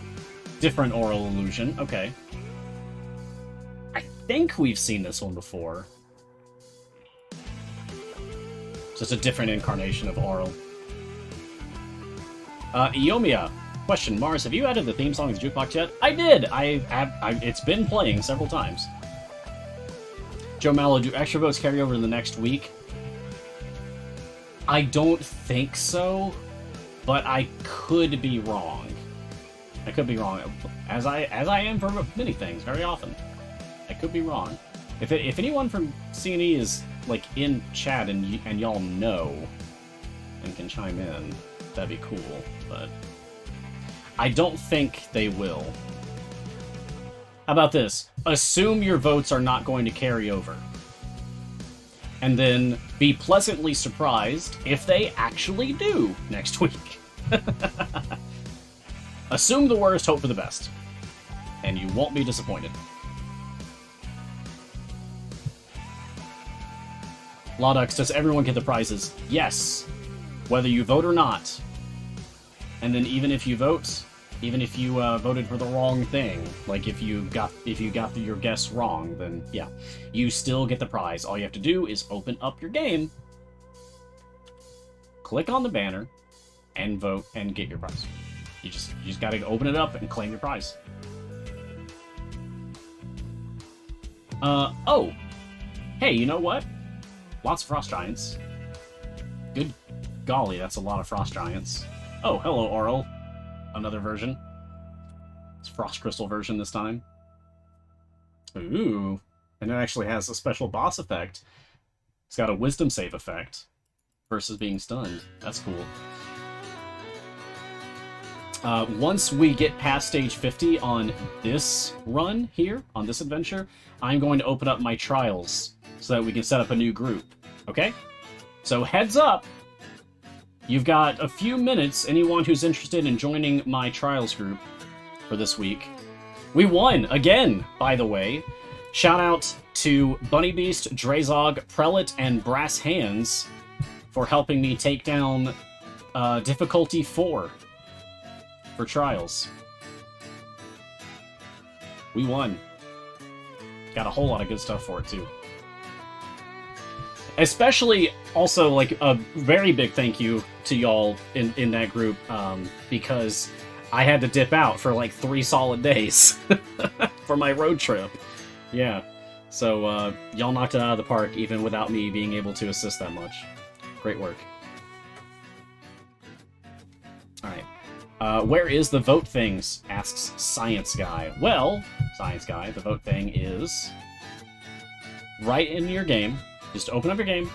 Speaker 1: Different oral illusion. Okay. I think we've seen this one before. Just a different incarnation of oral. Iomia. Question, Mars, have you added the theme song to Jukebox yet? I did! It's been playing several times. Joe Mallow, do extra votes carry over in the next week? I don't think so, but I could be wrong. I could be wrong, as I am for many things, very often. I could be wrong. If anyone from C&E is like in chat and y'all know and can chime in, that'd be cool. But I don't think they will. How about this? Assume your votes are not going to carry over. And then be pleasantly surprised if they actually do next week. Assume the worst, hope for the best. And you won't be disappointed. Laudux, does everyone get the prizes? Yes. Whether you vote or not. And then even if you vote, even if you voted for the wrong thing, like if you got your guess wrong, then yeah, you still get the prize. All you have to do is open up your game, click on the banner, and vote and get your prize. You just gotta open it up and claim your prize. Oh, hey, you know what? Lots of frost giants. Good golly, that's a lot of frost giants. Oh, hello, Oral. Another version. It's Frost Crystal version this time. Ooh. And it actually has a special boss effect. It's got a wisdom save effect versus being stunned. That's cool. Once we get past stage 50 on this run here, on this adventure, I'm going to open up my trials so that we can set up a new group. Okay? So heads up! You've got a few minutes, anyone who's interested in joining my trials group for this week. We won, again, by the way. Shout out to Bunnybeast, Drazog, Prelate, and Brass Hands for helping me take down difficulty 4 for trials. We won. Got a whole lot of good stuff for it, too. Especially, also, like, a very big thank you to y'all in that group, because I had to dip out for, like, 3 solid days for my road trip. Yeah. So, y'all knocked it out of the park, even without me being able to assist that much. Great work. Alright. Where is the vote things? Asks Science Guy. Well, Science Guy, the vote thing is right in your game. Just open up your game,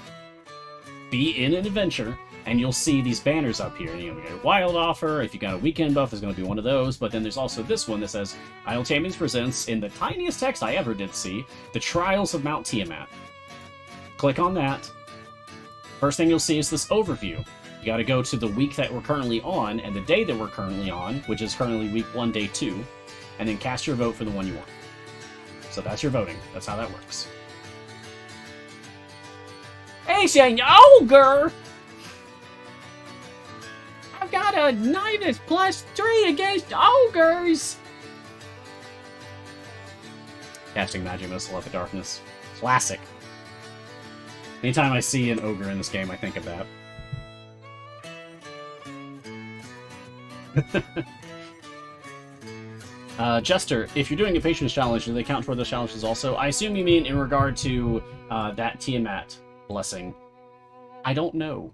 Speaker 1: be in an adventure, and you'll see these banners up here. You know, we got a wild offer. If you got a weekend buff, there's going to be one of those. But then there's also this one that says, Idle Champions presents, in the tiniest text I ever did see, The Trials of Mount Tiamat. Click on that. First thing you'll see is this overview. You got to go to the week that we're currently on, and the day that we're currently on, which is currently week 1, day 2, and then cast your vote for the one you want. So that's your voting. That's how that works. He's an ogre! I've got a Nidus +3 against ogres! Casting Magic Missile at the Darkness. Classic. Anytime I see an ogre in this game, I think of that. Jester, if you're doing a Patience challenge, do they count toward those challenges also? I assume you mean in regard to that Tiamat blessing. I don't know.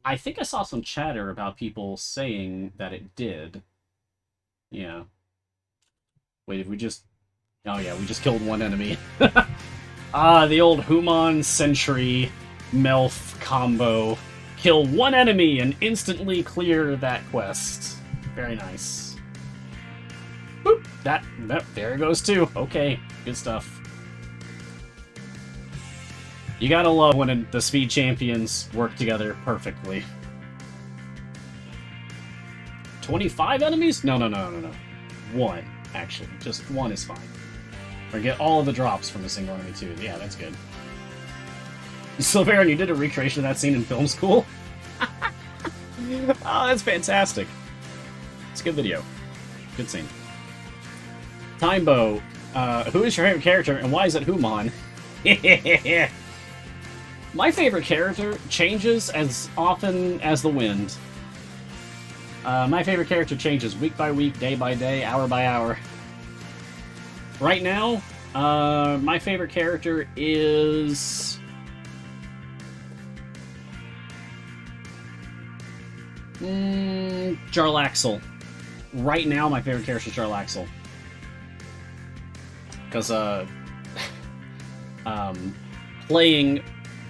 Speaker 1: I think I saw some chatter about people saying that it did. Yeah. Wait, if we just... Oh yeah, we just killed one enemy. The old Human Sentry Melf combo. Kill one enemy and instantly clear that quest. Very nice. Boop! There it goes too. Okay, good stuff. You gotta love when the speed champions work together perfectly. 25 enemies? No. One, actually. Just one is fine. Or get all of the drops from a single enemy too. Yeah, that's good. Silverian, you did a recreation of that scene in film school? Oh, that's fantastic. It's a good video. Good scene. Timebo, who is your favorite character and why is it Human? My favorite character changes as often as the wind. My favorite character changes week by week, day by day, hour by hour. Right now, my favorite character is... Jarlaxle. Right now, my favorite character is Jarlaxle. Because, playing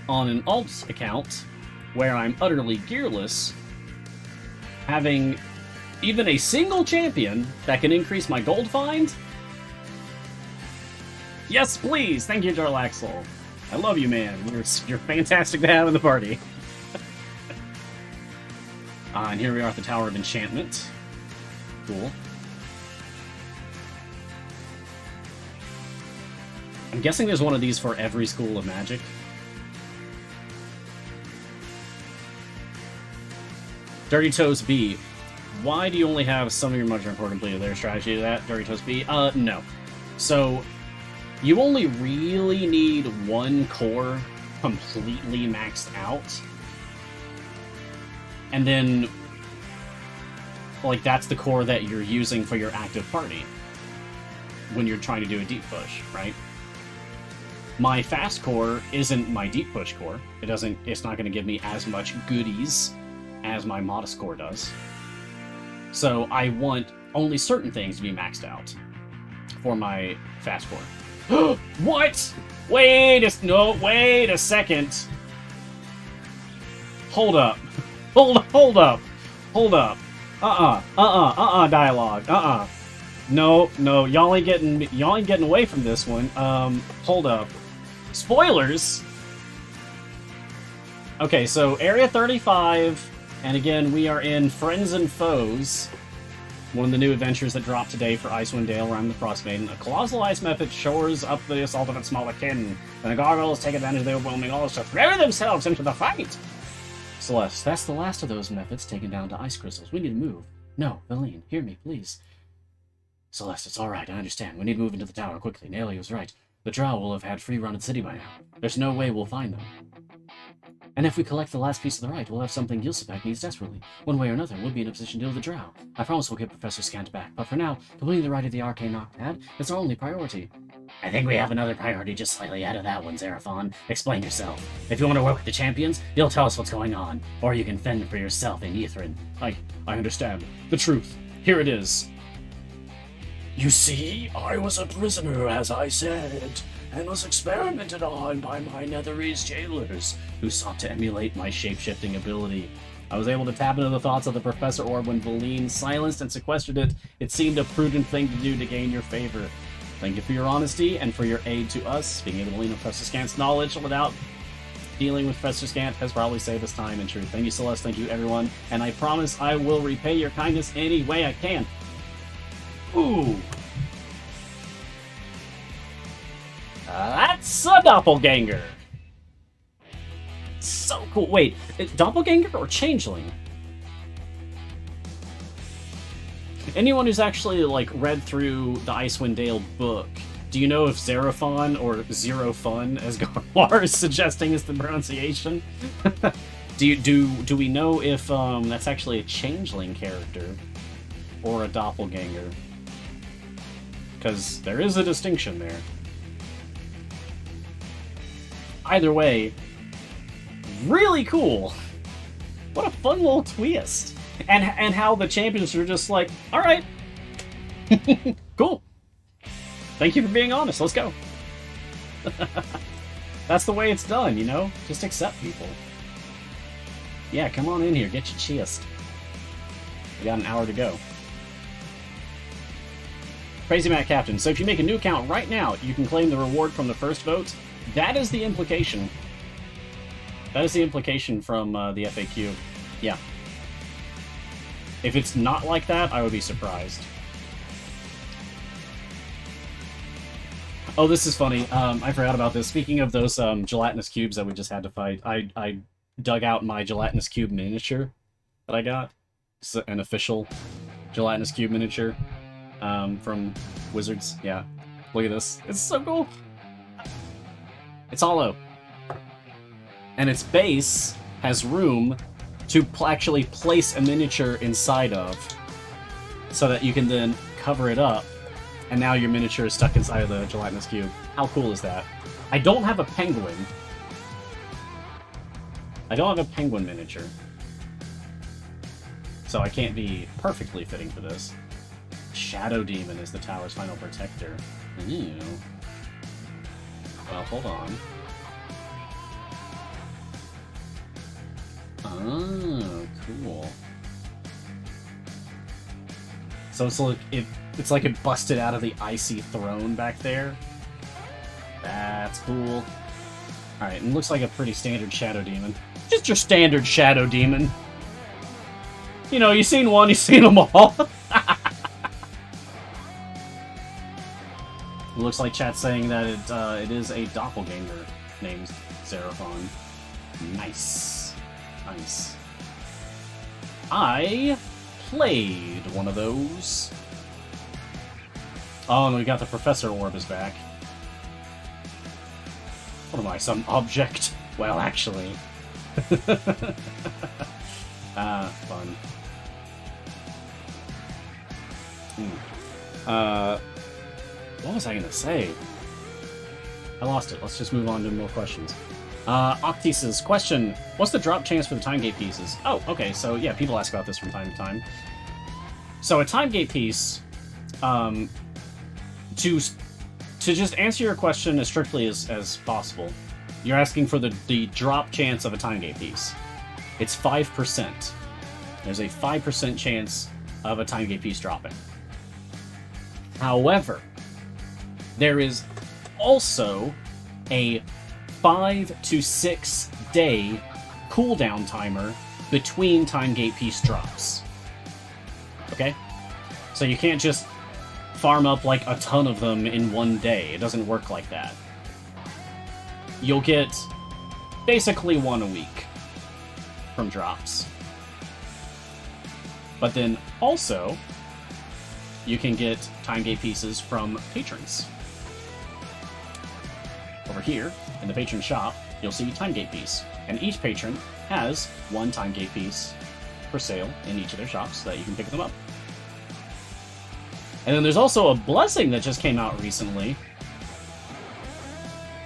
Speaker 1: on an alt account, where I'm utterly gearless, having even a single champion that can increase my gold find? Yes, please! Thank you, Jarlaxle. I love you, man. You're fantastic to have in the party. And here we are at the Tower of Enchantment. Cool. I'm guessing there's one of these for every school of magic. Dirty Toes B. Why do you only have some of your Mudgerm core completed? Their strategy to that, Dirty Toes B? No. So, you only really need one core completely maxed out. And then, like, that's the core that you're using for your active party when you're trying to do a deep push, right? My fast core isn't my deep push core. It's not going to give me as much goodies as my modest core does. So I want only certain things to be maxed out for my fast core. What? Wait a second. Hold up. Hold up. Dialogue. No, y'all ain't getting away from this one. Hold up. Spoilers! Okay, so Area 35, and again, we are in Friends and Foes, one of the new adventures that dropped today for Icewind Dale, where I'm the Frost Maiden. A colossal ice method shores up the assault of its smaller kin, and the gargoyles take advantage of the overwhelming odds to throw themselves into the fight! Celeste, that's the last of those methods taken down to ice crystals. We need to move. No, Valine, hear me, please. Celeste, it's alright, I understand. We need to move into the tower quickly. Nalia was right. The Drow will have had free run of the city by now. There's no way we'll find them. And if we collect the last piece of the right, we'll have something Gilsepec needs desperately. One way or another, we'll be in a position to deal with the Drow. I promise we'll get Professor Scant back, but for now, completing the right of the Arcane Octad is our only priority. I think we have another priority just slightly ahead of that one, Xeraphon. Explain yourself. If you want to work with the champions, you'll tell us what's going on, or you can fend for yourself in Ythryn. I understand. The truth. Here it is. You see, I was a prisoner, as I said, and was experimented on by my Netherese jailers, who sought to emulate my shape-shifting ability. I was able to tap into the thoughts of the Professor Orb when Valine silenced and sequestered it. It seemed a prudent thing to do to gain your favor. Thank you for your honesty and for your aid to us. Being able to lean on Professor Scant's knowledge without dealing with Professor Scant has probably saved us time and truth. Thank you, Celeste. Thank you, everyone. And I promise I will repay your kindness any way I can. Ooh. That's a doppelganger. So cool. Wait, doppelganger or changeling? Anyone who's actually, like, read through the Icewind Dale book, do you know if Xeraphon or Zero Fun, as Garwar is suggesting is the pronunciation? do we know if that's actually a changeling character or a doppelganger? because there is a distinction there. Either way, really cool. What a fun little twist. And how the champions are just like, alright. Cool. Thank you for being honest, let's go. That's the way it's done, you know? Just accept people. Yeah, come on in here, get your chest. We got an hour to go. Crazy Matt Captain. So if you make a new account right now, you can claim the reward from the first vote. That is the implication. That is the implication from the FAQ. Yeah. If it's not like that, I would be surprised. Oh, this is funny. I forgot about this. Speaking of those gelatinous cubes that we just had to fight, I dug out my gelatinous cube miniature that I got. It's an official gelatinous cube miniature from Wizards. Yeah. Look at this. It's so cool. It's hollow. And its base has room to actually place a miniature inside of, so that you can then cover it up, and now your miniature is stuck inside of the gelatinous cube. How cool is that? I don't have a penguin. I don't have a penguin miniature. So I can't be perfectly fitting for this. Shadow Demon is the tower's final protector. Ew. Well, hold on. Oh, cool. So it's like it busted out of the icy throne back there. That's cool. Alright, and looks like a pretty standard Shadow Demon. Just your standard Shadow Demon. You know, you've seen one, you've seen them all. It looks like chat's saying that it is a doppelganger named Seraphon. Nice. Nice. I played one of those. Oh, and we got the Professor Orb is back. What am I, some object? Well, actually. Fun. What was I gonna say? I lost it. Let's just move on to more questions. Octis's question, what's the drop chance for the time gate pieces? Oh, okay, so yeah, people ask about this from time to time. So a time gate piece, to just answer your question as strictly as possible, you're asking for the drop chance of a time gate piece. It's 5%. There's a 5% chance of a time gate piece dropping. However, there is also a 5 to 6 day cooldown timer between time gate piece drops. Okay? So you can't just farm up like a ton of them in one day. It doesn't work like that. You'll get basically one a week from drops. But then also, you can get time gate pieces from patrons. Over here, in the patron shop, you'll see time gate piece. And each patron has one time gate piece for sale in each of their shops so that you can pick them up. And then there's also a blessing that just came out recently.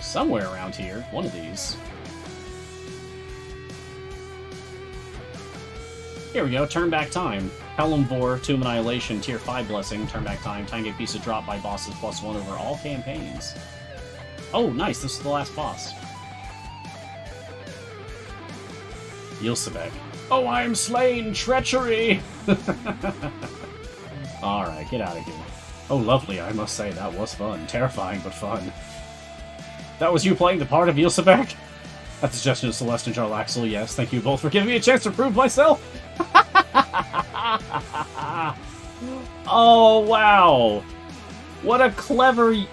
Speaker 1: Somewhere around here. One of these. Here we go. Turn back time. Helmvor, Tomb Annihilation, Tier 5 blessing. Turn back time. Time gate piece to drop by bosses +1 over all campaigns. Oh, nice. This is the last boss. Yilsabek. Oh, I am slain! Treachery! Alright, get out of here. Oh, lovely, I must say, that was fun. Terrifying, but fun. That was you playing the part of Yilsabek? At the suggestion of Celeste and Jarlaxle, yes. Thank you both for giving me a chance to prove myself! Oh, wow! What a clever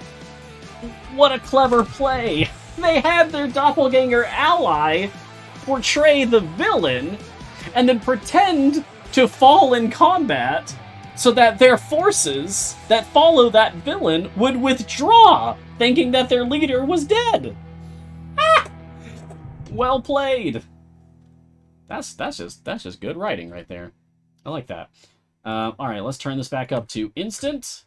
Speaker 1: play! They had their doppelganger ally portray the villain, and then pretend to fall in combat so that their forces that follow that villain would withdraw, thinking that their leader was dead. Ah! Well played. That's just good writing right there. I like that. All right, let's turn this back up to instant.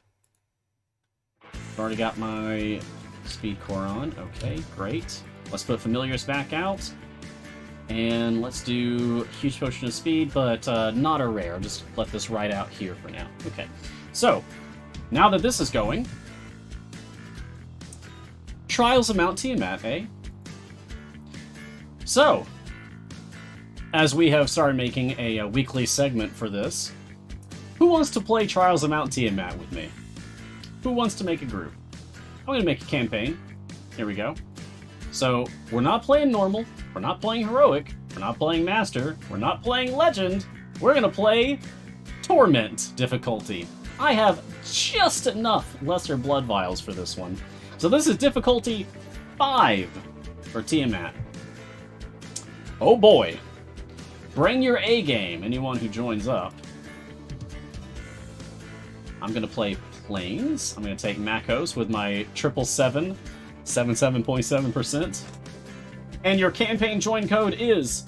Speaker 1: Already got my speed core on. Okay, great. Let's put Familiars back out. And let's do Huge Potion of Speed, but not a rare. Just let this ride out here for now. Okay. So, now that this is going, Trials of Mount Tiamat, eh? So, as we have started making a weekly segment for this, who wants to play Trials of Mount Tiamat with me? Who wants to make a group? I'm going to make a campaign. Here we go. So, we're not playing normal, we're not playing heroic, we're not playing master, we're not playing legend, we're going to play torment difficulty. I have just enough lesser blood vials for this one. So this is difficulty 5 for Tiamat. Oh boy. Bring your A game, anyone who joins up. I'm going to play Plains. I'm going to take Makos with my 777, 77.7%. And your campaign join code is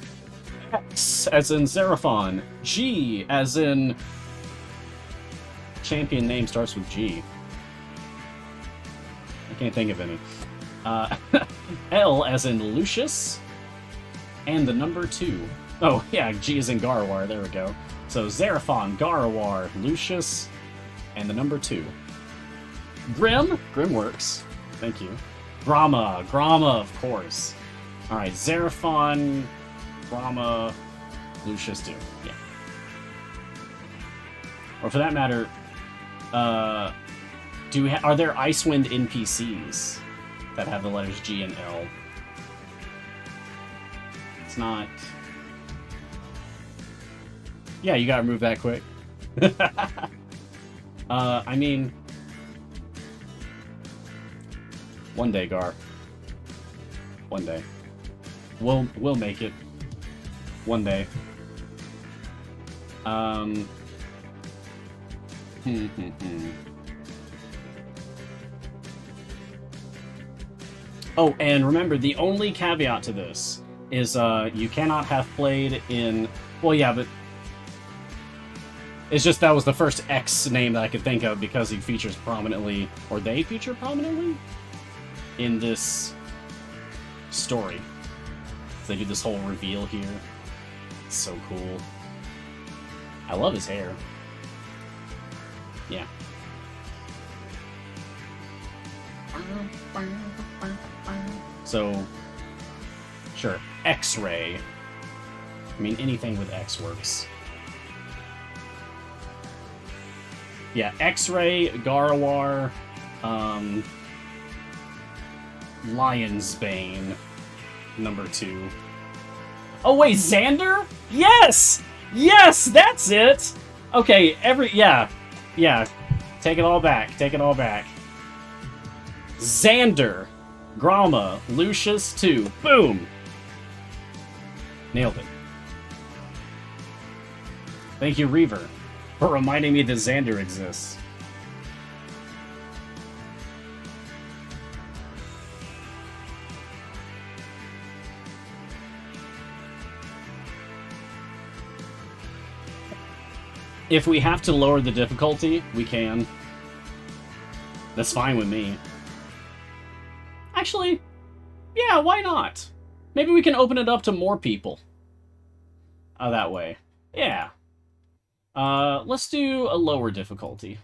Speaker 1: X as in Xeraphon, G as in... Champion name starts with G. I can't think of any. L as in Lucius, and the number 2. Oh, yeah, G as in Garwar, there we go. So Xeraphon, Garwar, Lucius, and the number 2. Grim works. Thank you. Grama, of course. Alright, Xeraphon, Grama, Lucius 2. Yeah. Or for that matter, are there Icewind NPCs that have the letters G and L? It's not... Yeah, you gotta move that quick. I mean... One day, Gar. One day. We'll make it. One day. Oh, and remember, the only caveat to this is you cannot have played in... Well, yeah, but... It's just that was the first X name that I could think of because he features prominently, or they feature prominently, in this story. So they do this whole reveal here. It's so cool. I love his hair. Yeah. So, sure, X-Ray. I mean, anything with X works. Yeah, X-Ray, Garwar, Lionsbane, number 2. Oh wait, Xander? Yes! Yes, that's it! Okay, yeah, take it all back, Xander, Grama, Lucius 2, boom! Nailed it. Thank you, Reaver, for reminding me that Xander exists. If we have to lower the difficulty, we can. That's fine with me. Actually, yeah, why not? Maybe we can open it up to more people. That way. Yeah. Let's do a lower difficulty.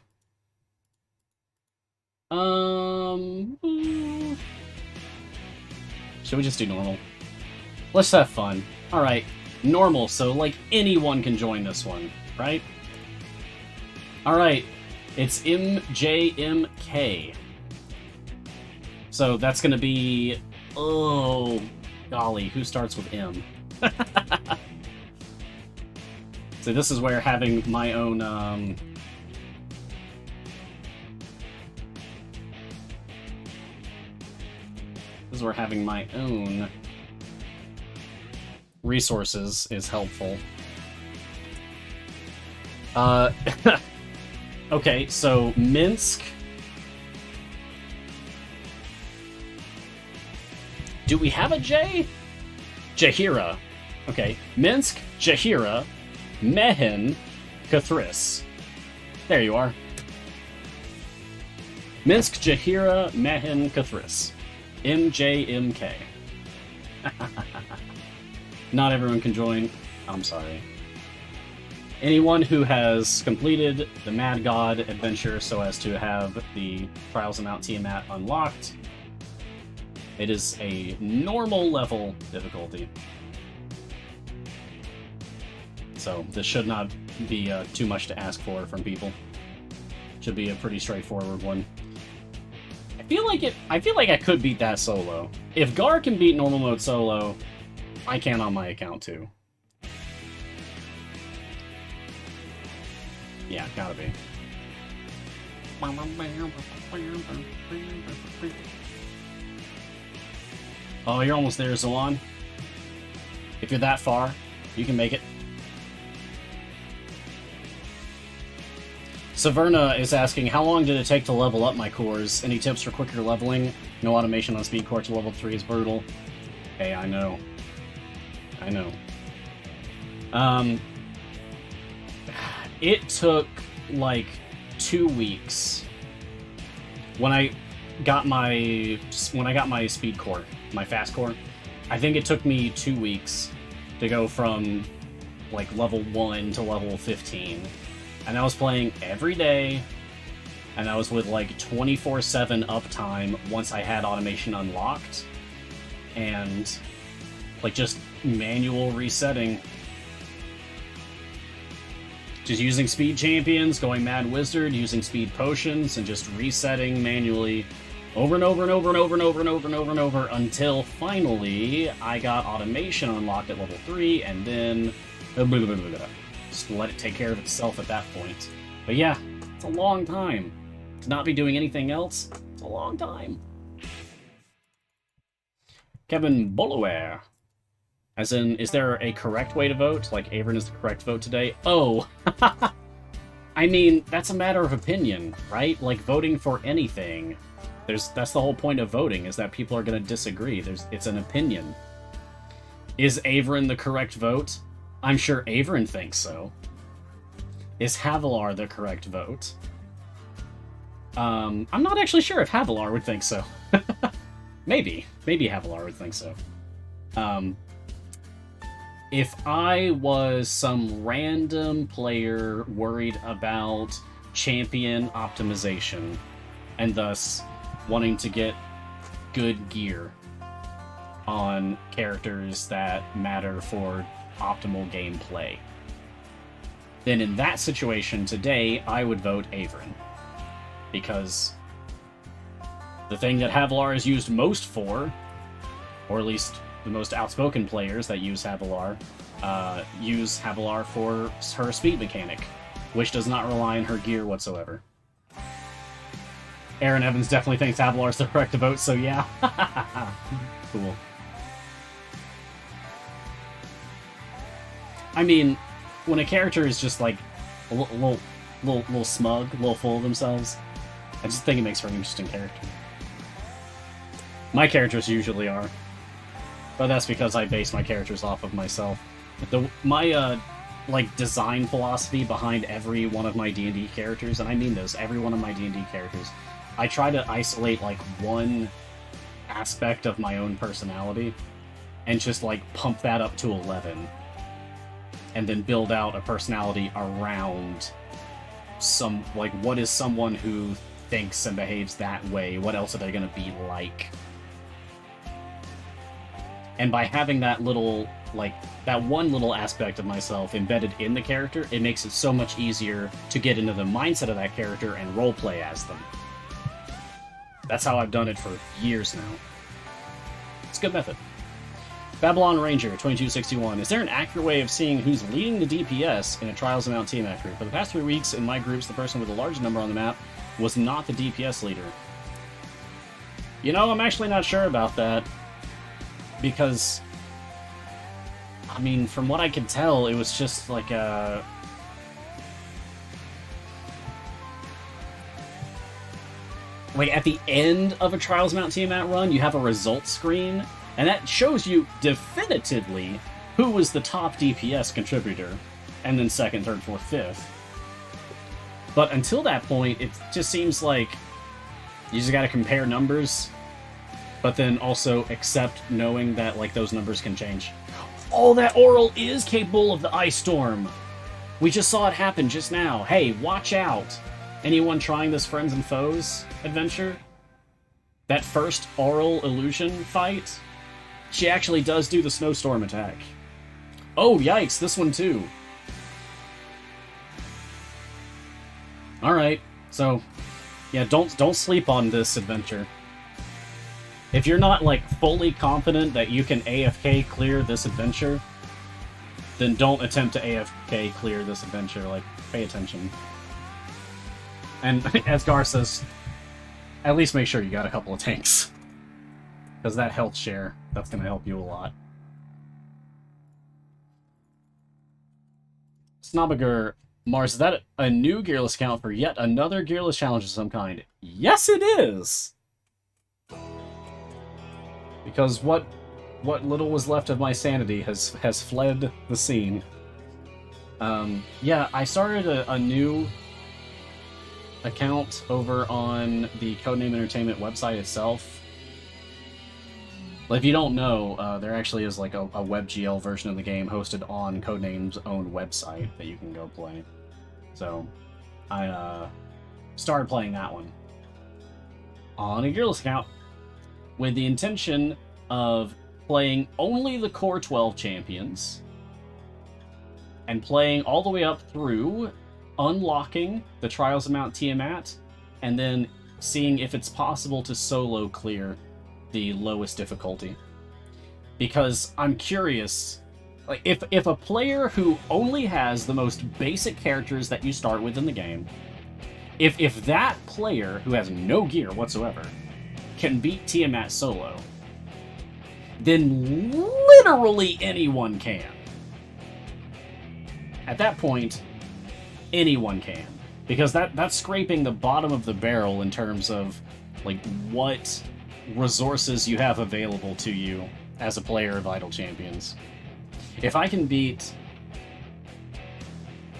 Speaker 1: Should we just do normal? Let's have fun. Alright, normal, so like anyone can join this one, right? Alright, it's MJMK. So that's gonna be... Oh, golly, who starts with M? So this is where having my own, This is where having my own resources is helpful. Okay, so Minsk. Do we have a J? Jahira. Okay, Minsk, Jahira, Mehen, Cathris. There you are. Minsk Jahira Mehen Kathris. MJMK. Not everyone can join. I'm sorry. Anyone who has completed the Mad God adventure so as to have the Trials of Mount Tiamat unlocked, it is a normal level difficulty. So this should not be too much to ask for from people. Should be a pretty straightforward one. I feel like I could beat that solo. If Gar can beat normal mode solo, I can on my account too. Yeah, gotta be. Oh, you're almost there, Zalon. If you're that far, you can make it. Saverna is asking, how long did it take to level up my cores? Any tips for quicker leveling? No automation on speed core to level 3 is brutal. Hey, I know. I know. It took like 2 weeks when I got my speed core, my fast core. I think it took me 2 weeks to go from like level 1 to level 15. And I was playing every day, and I was with like 24/7 uptime once I had automation unlocked, and like just manual resetting. Just using speed champions, going Mad Wizard, using speed potions, and just resetting manually over and over and over and over and over and over and over and over until finally I got automation unlocked at level 3, and then just let it take care of itself at that point. But yeah, it's a long time. To not be doing anything else, it's a long time. Kevin Boloware. As in, is there a correct way to vote? Like, Averin is the correct vote today? Oh! I mean, that's a matter of opinion, right? Like, voting for anything. That's the whole point of voting, is that people are going to disagree. It's an opinion. Is Averin the correct vote? I'm sure Averin thinks so. Is Havilar the correct vote? I'm not actually sure if Havilar would think so. Maybe. Maybe Havilar would think so. If I was some random player worried about champion optimization, and thus wanting to get good gear on characters that matter for optimal gameplay, then in that situation today, I would vote Averin. Because the thing that Havilar is used most for, or at least the most outspoken players that use Havilar for her speed mechanic, which does not rely on her gear whatsoever. Aaron Evans definitely thinks Havilar is the correct vote, so yeah. Cool. I mean, when a character is just like a little smug, a little full of themselves, I just think it makes for an interesting character. My characters usually are. But that's because I base my characters off of myself. My design philosophy behind every one of my D&D characters, and I mean this, every one of my D&D characters, I try to isolate like one aspect of my own personality and just like pump that up to 11. And then build out a personality around what is someone who thinks and behaves that way? What else are they going to be like? And by having that one little aspect of myself embedded in the character, it makes it so much easier to get into the mindset of that character and roleplay as them. That's how I've done it for years now. It's a good method. Babylon Ranger 2261. Is there an accurate way of seeing who's leading the DPS in a Trials of Mount Tiamat group? For the past 3 weeks in my groups, the person with the largest number on the map was not the DPS leader. You know, I'm actually not sure about that. Because, I mean, from what I can tell, it was just like a... Like, at the end of a Trials of Mount Tiamat run, you have a results screen, and that shows you definitively who was the top DPS contributor, and then second, third, fourth, fifth. But until that point, it just seems like You just gotta compare numbers, but then also accept knowing that, like, those numbers can change. Oh, that Oral is capable of the Ice Storm! We just saw it happen just now. Hey, watch out! Anyone trying this Friends and Foes adventure? That first Oral illusion fight? She actually does do the Snowstorm attack. Oh, yikes, this one too. Alright, so, yeah, don't sleep on this adventure. If you're not, like, fully confident that you can AFK clear this adventure, then don't attempt to AFK clear this adventure. Like, pay attention. And as Gar says, at least make sure you got a couple of tanks. Because that health share, that's going to help you a lot. Snobiger, Mars, is that a new Gearless account for yet another Gearless challenge of some kind? Yes, it is! Because what little was left of my sanity has fled the scene. Yeah, I started a new account over on the Codename Entertainment website itself. If you don't know, there actually is like a WebGL version of the game hosted on Codename's own website that you can go play. So, I started playing that one on a Gearless account with the intention of playing only the Core 12 champions and playing all the way up through unlocking the Trials of Mount Tiamat and then seeing if it's possible to solo clear the lowest difficulty. Because I'm curious, like, if a player who only has the most basic characters that you start with in the game, if that player who has no gear whatsoever can beat Tiamat solo, then literally anyone can. At that point, anyone can. Because that's scraping the bottom of the barrel in terms of, like, what resources you have available to you as a player of Idle Champions. If I can beat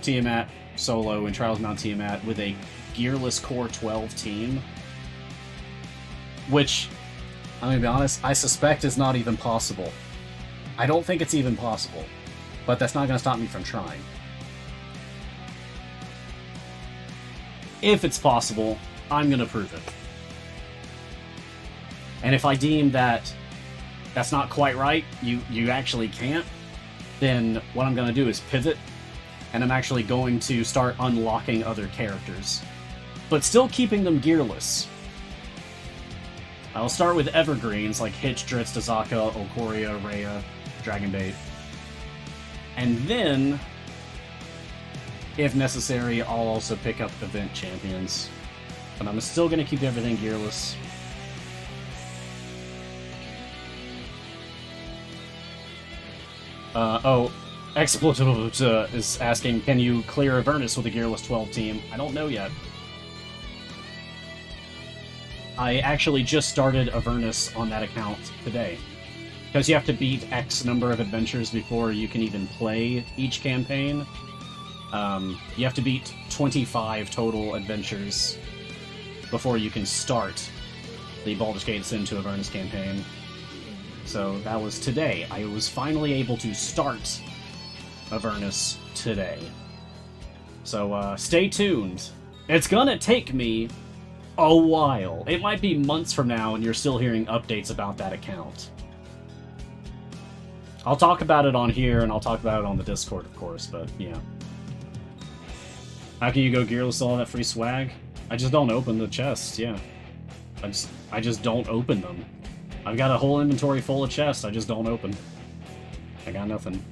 Speaker 1: Tiamat solo in Trials of Mount Tiamat with a gearless Core 12 team, which, I'm gonna be honest, I suspect is not even possible. I don't think it's even possible, but that's not gonna stop me from trying. If it's possible, I'm gonna prove it. And if I deem that that's not quite right, you actually can't, then what I'm going to do is pivot, and I'm actually going to start unlocking other characters, but still keeping them gearless. I'll start with evergreens like Hitch, Dritz, Dazaka, Okoria, Rhea, Dragonbait. And then, if necessary, I'll also pick up event champions. But I'm still going to keep everything gearless. Exploit is asking, can you clear Avernus with a Gearless 12 team? I don't know yet. I actually just started Avernus on that account today. Because you have to beat X number of adventures before you can even play each campaign. You have to beat 25 total adventures before you can start the Baldur's Gate Ascend to Avernus campaign. So that was today. I was finally able to start Avernus today. So stay tuned. It's gonna take me a while. It might be months from now and you're still hearing updates about that account. I'll talk about it on here and I'll talk about it on the Discord, of course, but yeah. How can you go gearless with all that free swag? I just don't open the chests, yeah. I just don't open them. I've got a whole inventory full of chests, I just don't open. I got nothing.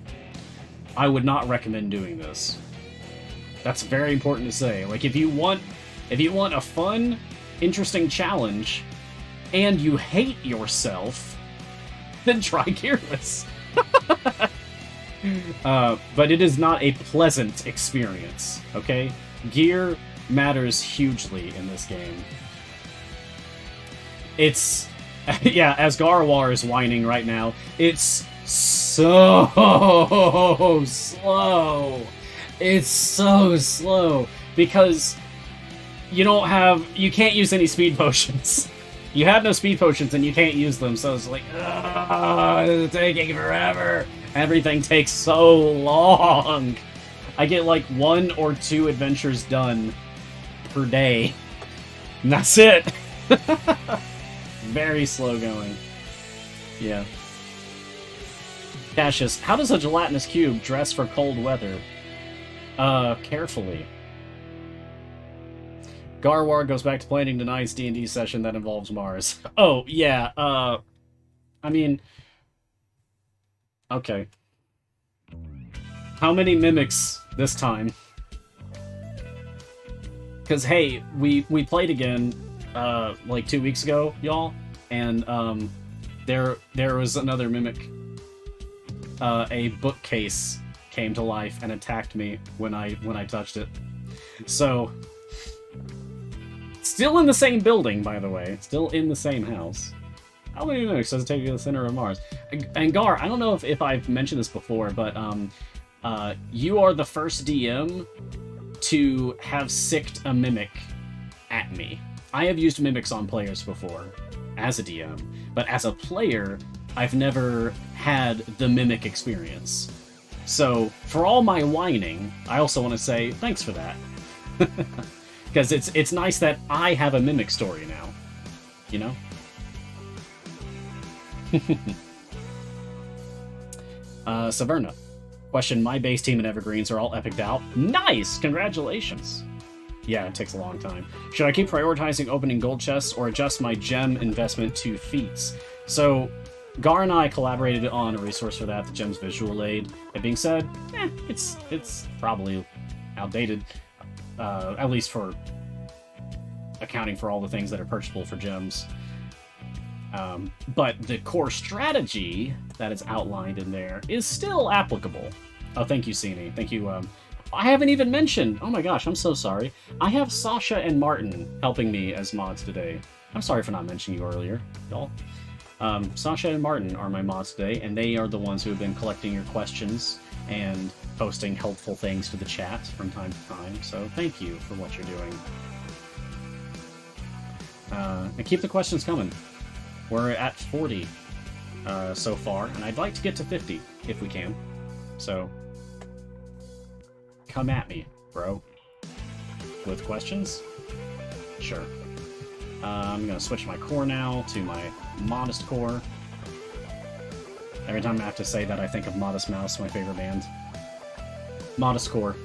Speaker 1: I would not recommend doing this. That's very important to say. Like, if you want a fun, interesting challenge, and you hate yourself, then try gearless. But it is not a pleasant experience, okay? Gear matters hugely in this game. It's... yeah, as Garwar is whining right now, it's so slow. It's so slow. Because you don't have... You can't use any speed potions. You have no speed potions and you can't use them, so it's like, it's taking forever. Everything takes so long. I get like 1 or 2 adventures done per day. And that's it. Very slow going. Yeah. Cassius, how does a gelatinous cube dress for cold weather? Carefully. Garwar goes back to planning tonight's D&D session that involves Mars. Oh, yeah, I mean... Okay. How many mimics this time? Because, hey, we played again, like 2 weeks ago, y'all, and, there was another mimic. A bookcase came to life and attacked me when I touched it. So... Still in the same building, by the way. Still in the same house. How many mimics does it take to the center of Mars? And Gar, I don't know if I've mentioned this before, but you are the first DM to have sicked a mimic at me. I have used mimics on players before, as a DM, but as a player, I've never had the mimic experience. So, for all my whining, I also want to say thanks for that. Because it's nice that I have a mimic story now. You know? Saverna. Question, my base team and Evergreens are all epicked out. Nice! Congratulations! Yeah, it takes a long time. Should I keep prioritizing opening gold chests or adjust my gem investment to feats? So, Gar and I collaborated on a resource for that, the Gems Visual Aid. That being said, it's probably outdated. At least for accounting for all the things that are purchasable for gems. But the core strategy that is outlined in there is still applicable. Oh, thank you, Sini. Thank you. I haven't even mentioned... Oh my gosh, I'm so sorry. I have Sasha and Martin helping me as mods today. I'm sorry for not mentioning you earlier, y'all. Sasha and Martin are my mods today, and they are the ones who have been collecting your questions and posting helpful things to the chat from time to time, so thank you for what you're doing. And keep the questions coming. We're at 40 so far, and I'd like to get to 50 if we can. So, come at me, bro. With questions? Sure. I'm gonna switch my core now to my Modest core. Every time I have to say that, I think of Modest Mouse, my favorite band. Modest core.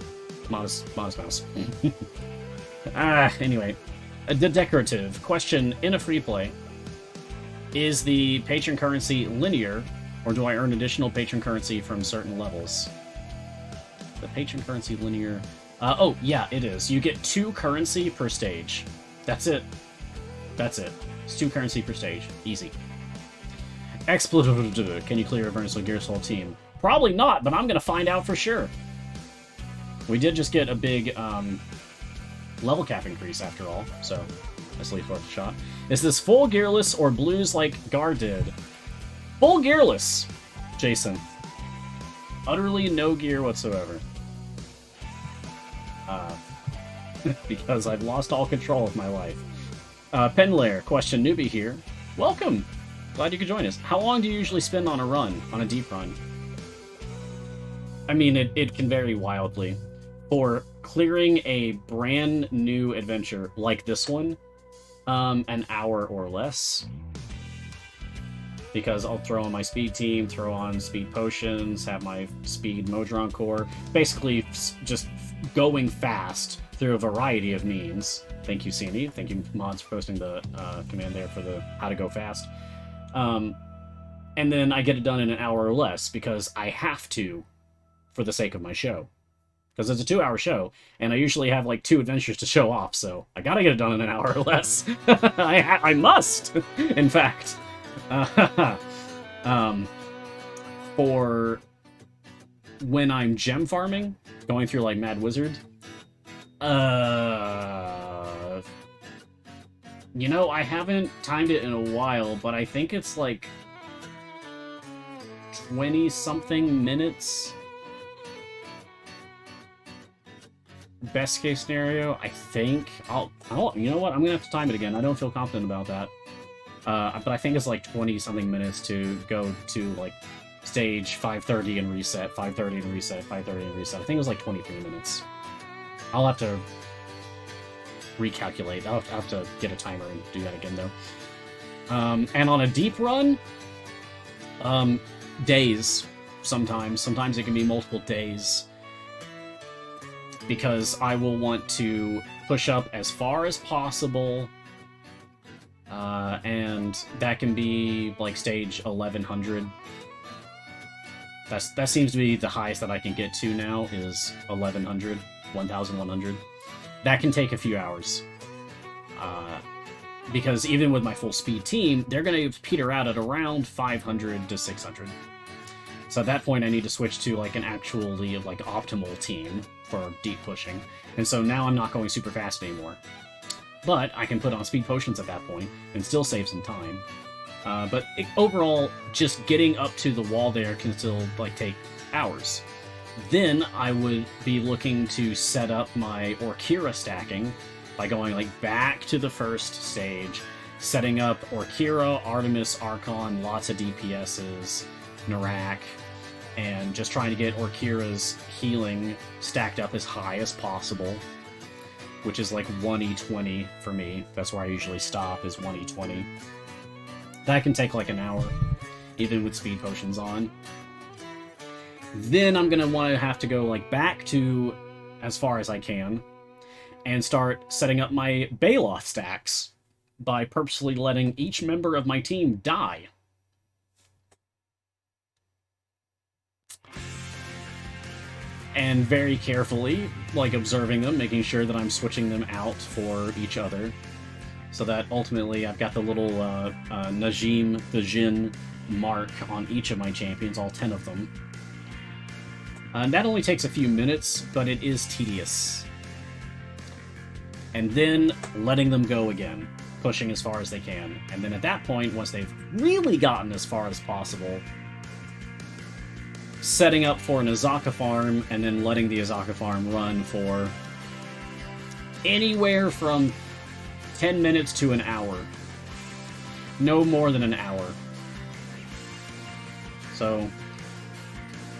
Speaker 1: Modest Mouse. Anyway. The decorative. Question, in a free play, is the patron currency linear, or do I earn additional patron currency from certain levels? The patron currency linear... oh, yeah, it is. You get 2 currency per stage. That's it. That's it. It's 2 currency per stage. Easy. Expletive. Can you clear a Vernical Gearsol team? Probably not, but I'm going to find out for sure. We did just get a big level cap increase after all, so let's leave worth a shot. Is this full gearless or blues like Gar did? Full gearless, Jason. Utterly no gear whatsoever. Because I've lost all control of my life. Penlair, question, newbie here. Welcome! Glad you could join us. How long do you usually spend on a run, on a deep run? I mean, it can vary wildly. For clearing a brand new adventure like this one, an hour or less. Because I'll throw on my speed team, throw on speed potions, have my speed Modron core. Basically, just going fast through a variety of means. Thank you, Sandy. Thank you, mods, for posting the command there for the how to go fast. And then I get it done in an hour or less because I have to for the sake of my show. Because it's a 2-hour show, and I usually have like 2 adventures to show off, so I gotta get it done in an hour or less. I must, in fact. For when I'm gem farming, going through like Mad Wizard, you know, I haven't timed it in a while, but I think it's like 20-something minutes best case scenario, I think you know what? I'm gonna have to time it again. I don't feel confident about that. But I think it's like 20-something minutes to go to like stage 530 and reset, 530 and reset, 530 and reset. I think it was like 23 minutes. I'll have to recalculate. I'll have to get a timer and do that again though. And on a deep run, days sometimes. Sometimes it can be multiple days. Because I will want to push up as far as possible. And that can be like stage 1100. That seems to be the highest that I can get to now is 1100, 1100. That can take a few hours. Because even with my full speed team, they're going to peter out at around 500 to 600. So at that point, I need to switch to like an actually like optimal team for deep pushing. And so now I'm not going super fast anymore. But I can put on speed potions at that point and still save some time. But overall, just getting up to the wall there can still like take hours. Then I would be looking to set up my Orkira stacking by going like back to the first stage, setting up Orkira, Artemis, Archon, lots of DPSs, Narak, and just trying to get Orkira's healing stacked up as high as possible, which is like 1e20 for me. That's where I usually stop, is 1e20. That can take like an hour, even with speed potions on. Then I'm going to have to go like back to as far as I can and start setting up my Baloth stacks by purposely letting each member of my team die. And very carefully, like, observing them, making sure that I'm switching them out for each other. So that ultimately I've got the little Najim, the Jin mark on each of my champions, all 10 of them. And that only takes a few minutes, but it is tedious. And then letting them go again, pushing as far as they can. And then at that point, once they've really gotten as far as possible, setting up for an Azaka farm, and then letting the Azaka farm run for anywhere from 10 minutes to an hour. No more than an hour. So,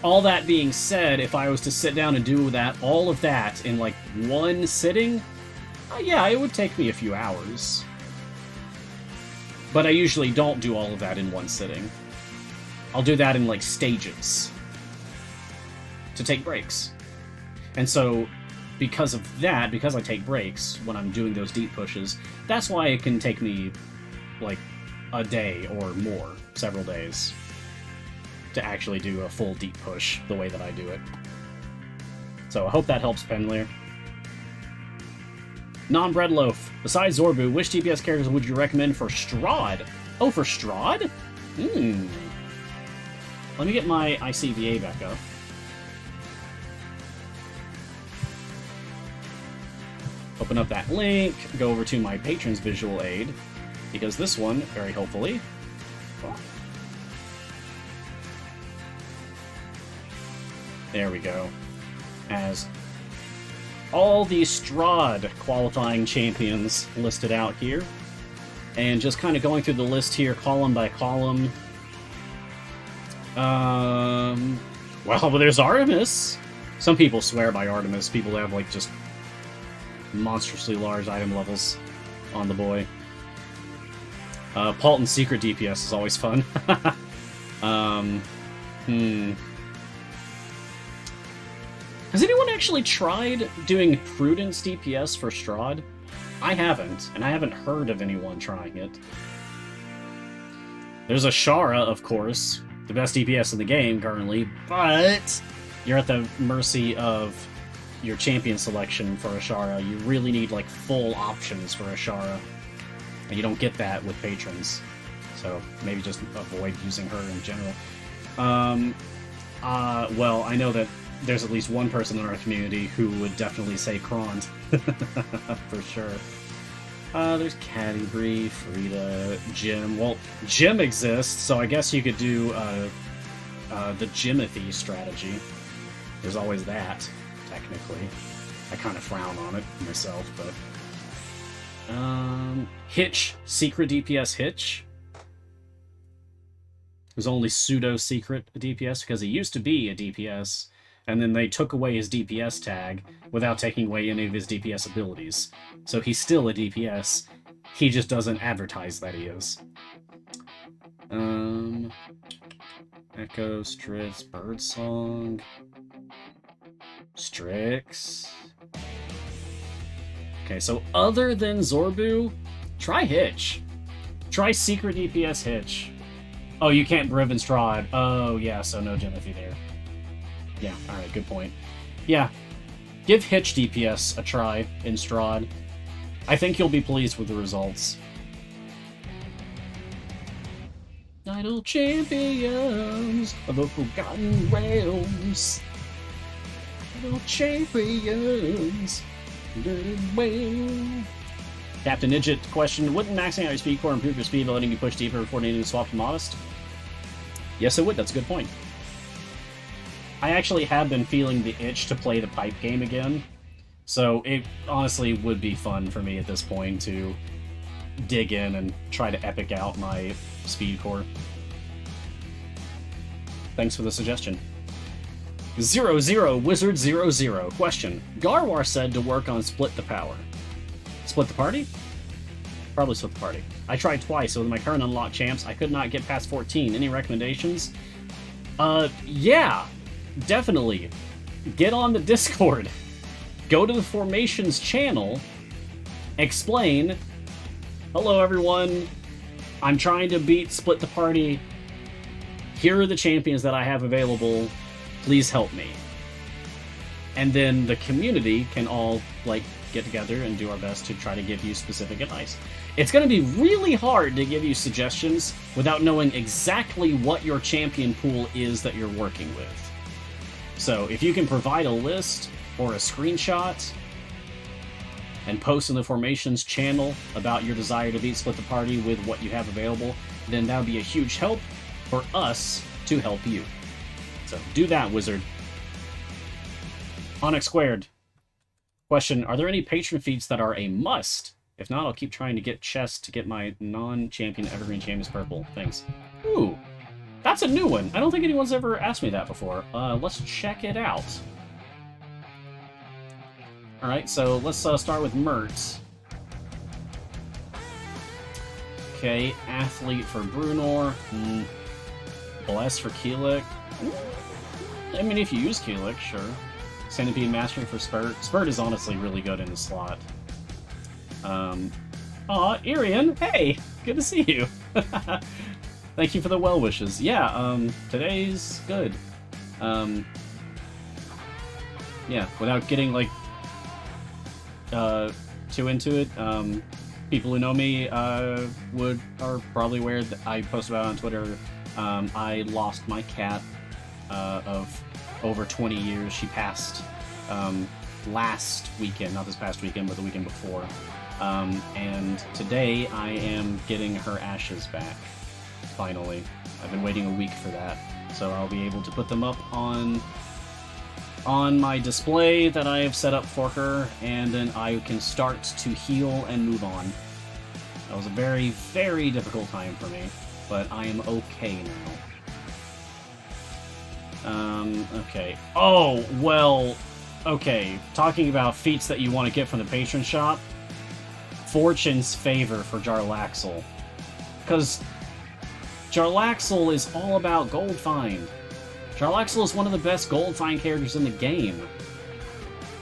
Speaker 1: all that being said, if I was to sit down and do that, all of that in like one sitting, yeah, it would take me a few hours. But I usually don't do all of that in one sitting. I'll do that in like stages to take breaks. And so, because of that, because I take breaks when I'm doing those deep pushes, that's why it can take me like a day or more, several days, to actually do a full deep push the way that I do it. So I hope that helps, Penlier. Non-Bread Loaf. Besides Zorbu, which DPS characters would you recommend for Strahd? Oh, for Strahd? Let me get my ICVA back up. Open up that link, go over to my Patron's visual aid, because this one, very hopefully, there we go, has all the Strahd qualifying champions listed out here, and just kind of going through the list here, column by column. Well, there's Artemis. Some people swear by Artemis. People have, like, just monstrously large item levels on the boy. Palton's secret DPS is always fun. Has anyone actually tried doing Prudence DPS for Strahd? I haven't, and I haven't heard of anyone trying it. There's Ashara, of course, the best DPS in the game currently, but you're at the mercy of your champion selection for Ashara. You really need like full options for Ashara, and you don't get that with patrons. So maybe just avoid using her in general. Well, I know that there's at least one person in our community who would definitely say Krond. For sure. There's Cadibri, Frida, Jim. Well, Jim exists, so I guess you could do the Jimothy strategy. There's always that, technically. I kind of frown on it myself, but... Hitch. Secret DPS Hitch. It was only pseudo-secret DPS, because he used to be a DPS, and then they took away his DPS tag without taking away any of his DPS abilities. So he's still a DPS, he just doesn't advertise that he is. Echo, Strix, Birdsong... Strix... Okay, so other than Zorbu, try Hitch. Try Secret DPS Hitch. Oh, you can't Briv and Strahd. Oh, yeah, so no Jimothy there. Yeah, alright, good point. Yeah, give Hitch DPS a try in Strahd. I think you'll be pleased with the results. Untitled Champions of the Forgotten Realms. Untitled Champions. Captain Idjit question, wouldn't maxing out your speed core improve your speed by letting you push deeper before needing to swap to modest? Yes, it would. That's a good point. I actually have been feeling the itch to play the pipe game again, so it honestly would be fun for me at this point to dig in and try to epic out my speed core. Thanks for the suggestion. 00 Wizard 00 question. Garwar said to work on Split the Power. Split the party? Probably split the party. I tried twice, so with my current unlocked champs, I could not get past 14. Any recommendations? Yeah, definitely. Get on the Discord. Go to the Formations channel. Explain. Hello, everyone. I'm trying to beat Split the Party. Here are the champions that I have available. Please help me. And then the community can all, like, get together and do our best to try to give you specific advice. It's going to be really hard to give you suggestions without knowing exactly what your champion pool is that you're working with. So if you can provide a list or a screenshot and post in the Formations channel about your desire to beat Split the Party with what you have available, then that would be a huge help for us to help you. So do that, Wizard. Onyx Squared. Question, are there any patron feats that are a must? If not, I'll keep trying to get chests to get my non-champion Evergreen Champions purple. Thanks. Ooh, that's a new one. I don't think anyone's ever asked me that before. Let's check it out. Alright, so let's start with Mert. Okay, Athlete for Brunor. Bless for Keelik. I mean, if you use Keelik, sure. Centipede Mastery for Spurt. Spurt is honestly really good in the slot. Aw, Ariel, hey! Good to see you! Thank you for the well wishes. Yeah, today's good. Yeah, without getting, like, too into it, people who know me, are probably aware that I post about it on Twitter. I lost my cat, of over 20 years. She passed last weekend, not this past weekend, but the weekend before. And today I am getting her ashes back, finally. I've been waiting a week for that, so I'll be able to put them up on my display that I have set up for her, and then I can start to heal and move on. That was a very, very difficult time for me, but I am okay now. Okay. Oh, well, okay. Talking about feats that you want to get from the patron shop, Fortune's Favor for Jarlaxle. Because Jarlaxle is all about Gold Find. Jarlaxle is one of the best Gold Find characters in the game.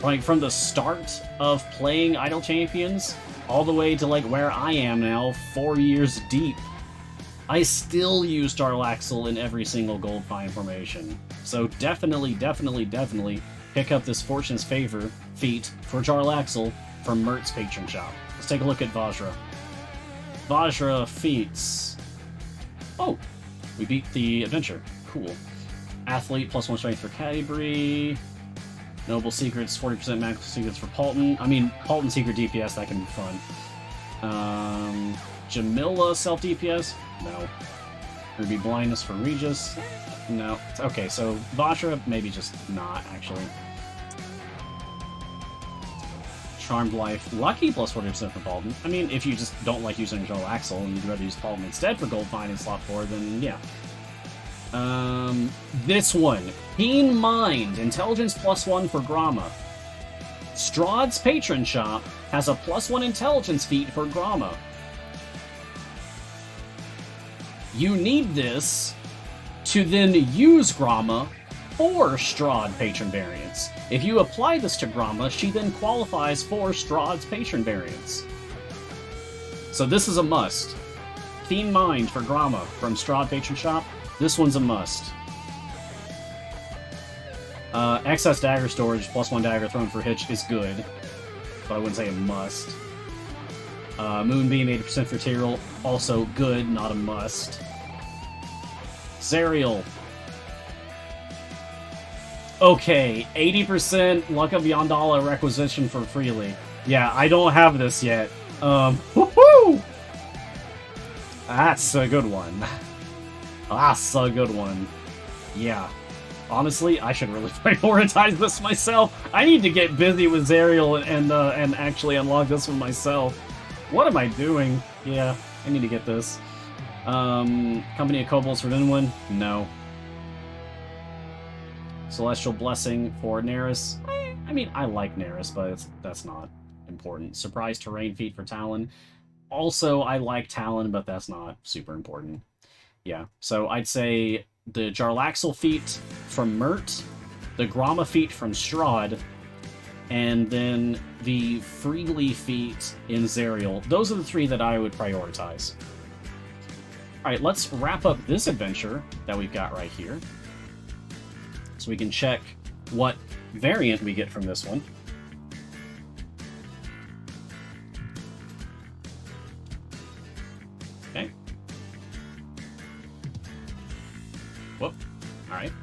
Speaker 1: Like, from the start of playing Idle Champions, all the way to, like, where I am now, 4 years deep. I still use Jarlaxle in every single Gold Find formation. So definitely, definitely, definitely pick up this Fortune's Favor feat for Jarlaxle from Mert's Patron Shop. Let's take a look at Vajra. Vajra feats. Oh, we beat the adventure. Cool. Athlete, +1 strength for Cadbury. Noble Secrets, 40% magical secrets for Paulton. I mean, Paulton Secret DPS, that can be fun. Jamila self DPS? No. Ruby Blindness for Regis? No. Okay, so Vajra, maybe just not, actually. Charmed Life, Lucky plus 40% for Baldwin. I mean, if you just don't like using Jarlaxle and you'd rather use Baldwin instead for Gold Mine in slot 4, then yeah. This one. Keen Mind, Intelligence +1 for Gromma. Strahd's Patron Shop has a +1 Intelligence feat for Gromma. You need this to then use Gromma for Strahd Patron variants. If you apply this to Gromma, she then qualifies for Strahd's Patron variants. So this is a must. Keen Mind for Gromma from Strahd Patron Shop. This one's a must. Excess Dagger Storage, +1 Dagger thrown for Hitch is good, but I wouldn't say a must. Moonbeam, 80% for Tyrell, also good, not a must. Zariel. Okay, 80% Luck of Yondala requisition for Freely. Yeah, I don't have this yet. Woohoo! That's a good one. That's a good one. Yeah. Honestly, I should really prioritize this myself. I need to get busy with Zariel and actually unlock this one myself. What am I doing? Yeah, I need to get this. Company of Kobolds for Vinwin? No. Celestial Blessing for Neris? I mean, I like Neris, but that's not important. Surprise Terrain Feat for Talon? Also, I like Talon, but that's not super important. Yeah, so I'd say the Jarlaxle feat from Mert, the Gromma feat from Strahd, and then the Freely feat in Zariel. Those are the three that I would prioritize. Alright, let's wrap up this adventure that we've got right here, so we can check what variant we get from this one. Okay. Whoop. Alright.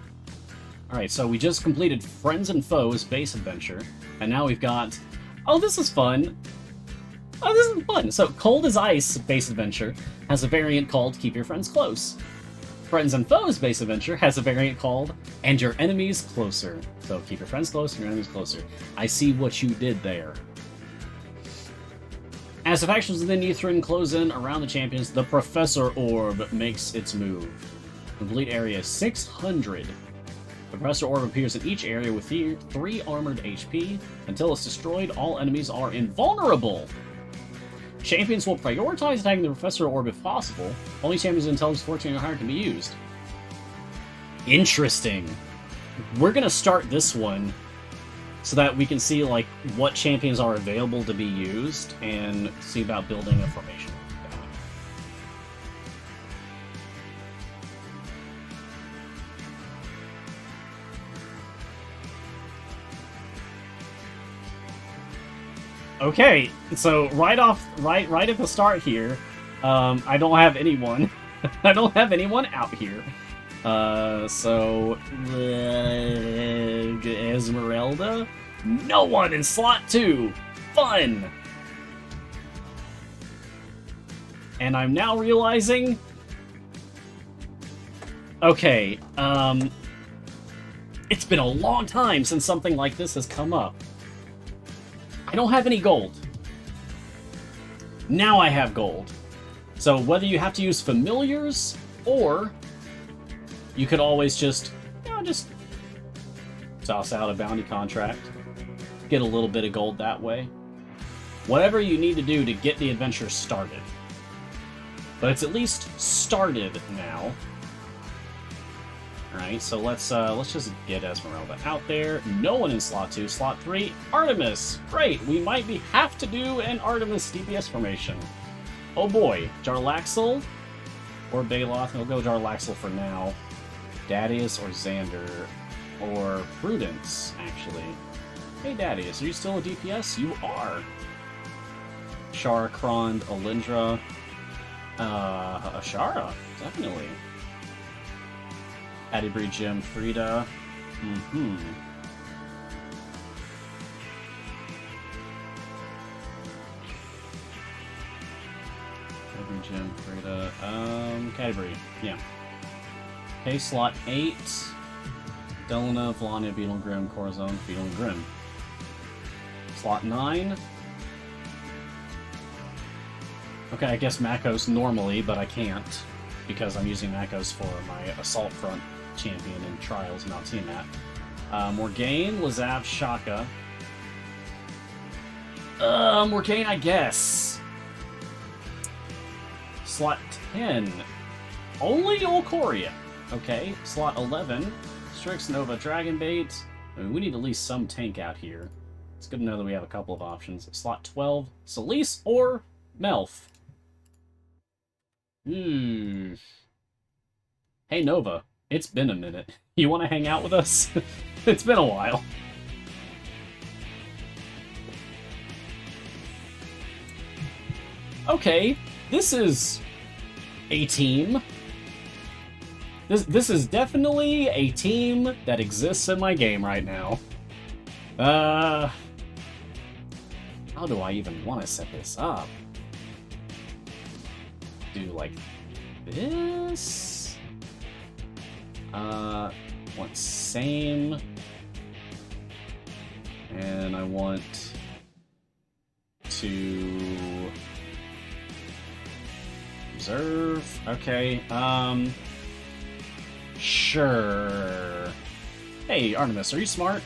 Speaker 1: Alright, so we just completed Friends and Foes base adventure, and now we've got... Oh, this is fun! Oh, this is fun! So, Cold as Ice base adventure has a variant called Keep Your Friends Close. Friends and Foes base adventure has a variant called And Your Enemies Closer. So, keep your friends close and your enemies closer. I see what you did there. As the factions within Ythryn close in around the champions, the Professor Orb makes its move. Complete area 600. The Professor Orb appears in each area with 3 armored HP. Until it's destroyed, all enemies are invulnerable. Champions will prioritize attacking the Professor Orb if possible. Only champions with intelligence 14 or higher can be used. Interesting. We're gonna start this one so that we can see like what champions are available to be used and see about building a formation. Okay, so right at the start here, I don't have anyone. I don't have anyone out here. So Esmeralda, no one in slot 2. Fun. And I'm now realizing, okay, it's been a long time since something like this has come up. I don't have any gold. Now I have gold. So whether you have to use familiars, or you could always just, just toss out a bounty contract, get a little bit of gold that way. Whatever you need to do to get the adventure started. But it's at least started now. Alright, so let's just get Esmeralda out there. No one in slot 2. Slot 3, Artemis! Great! We might have to do an Artemis DPS formation. Oh boy. Jarlaxle or Baloth. We'll go Jarlaxle for now. Dadius or Xander. Or Prudence, actually. Hey Dadius, are you still a DPS? You are! Ashara, Krond, Alindra. Ashara, definitely. Adibri, Jim, Frida. Adibri, Jim, Frida. Cadbury, yeah. Okay, slot 8. Delana, Vlania, Beetle and Grim, Corazon, Beetle and Grim. Slot 9. Okay, I guess Makos normally, but I can't, because I'm using Makos for my Assault Front champion in Trials, not Tiamat. Morgane, Lazav, Shaka. Morgane, I guess. Slot 10. Only Olcoria. Okay, slot 11. Strix, Nova, Dragonbait. I mean, we need at least some tank out here. It's good to know that we have a couple of options. Slot 12. Celise or Melf. Hey, Nova. It's been a minute. You want to hang out with us? It's been a while. Okay, this is a team. This is definitely a team that exists in my game right now. How do I even want to set this up? Do like this? Want same. And I want to observe. Okay, sure. Hey, Artemis, are you smart?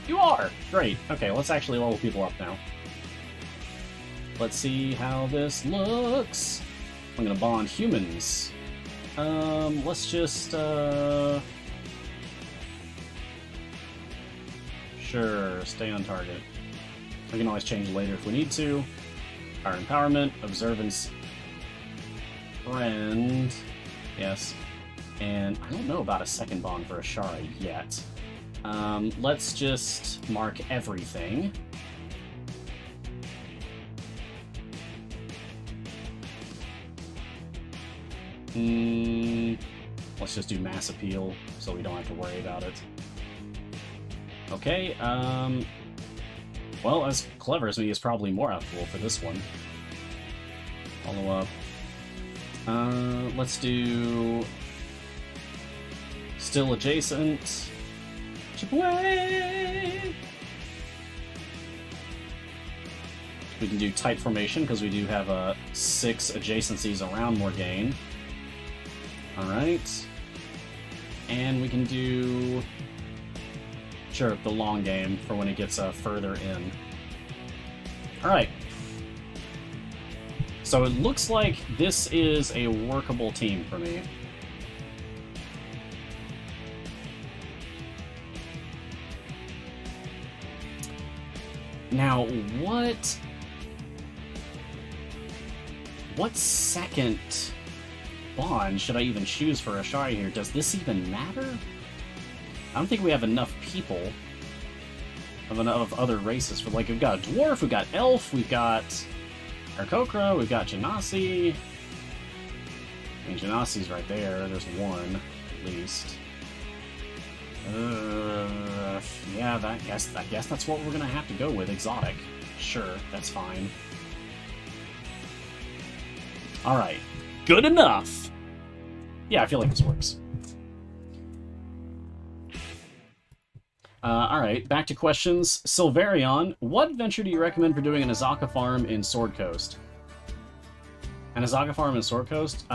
Speaker 1: You are! Great. Okay, let's actually level people up now. Let's see how this looks. I'm gonna bond humans. Let's just, sure, stay on target. We can always change later if we need to. Our empowerment, observance, friend, yes. And I don't know about a second bond for Ashara yet. Let's just mark everything. Let's just do mass appeal so we don't have to worry about it. Okay, well, as clever as me is probably more applicable for this one. Follow up. Let's do still adjacent. Chip away! We can do tight formation because we do have 6 adjacencies around Morgane. Alright. And we can do, sure, the long game for when it gets further in. Alright. So it looks like this is a workable team for me. Now, what second bond should I even choose for Ashara here? Does this even matter? I don't think we have enough people of other races. For, like, we've got a dwarf, we've got elf, we've got Arkokra, we've got Genasi. I mean, Genasi's right there. There's one, at least. Yeah, I guess that's what we're gonna have to go with. Exotic. Sure, that's fine. Alright. Good enough! Yeah, I feel like this works. Alright, back to questions. Silverion, what adventure do you recommend for doing an Azaka farm in Sword Coast? An Azaka farm in Sword Coast?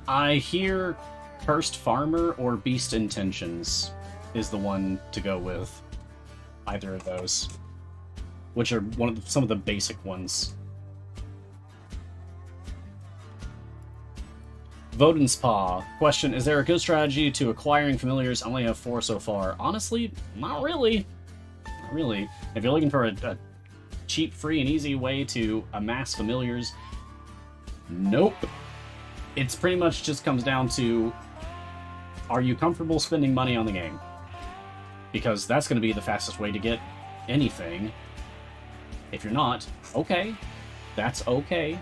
Speaker 1: I hear Cursed Farmer or Beast Intentions is the one to go with. Either of those. Which are some of the basic ones. Voden's Paw. Question, is there a good strategy to acquiring familiars? I only have 4 so far. Honestly, not really. Not really. If you're looking for a cheap, free, and easy way to amass familiars, nope. It's pretty much just comes down to, are you comfortable spending money on the game? Because that's going to be the fastest way to get anything. If you're not, okay. That's okay.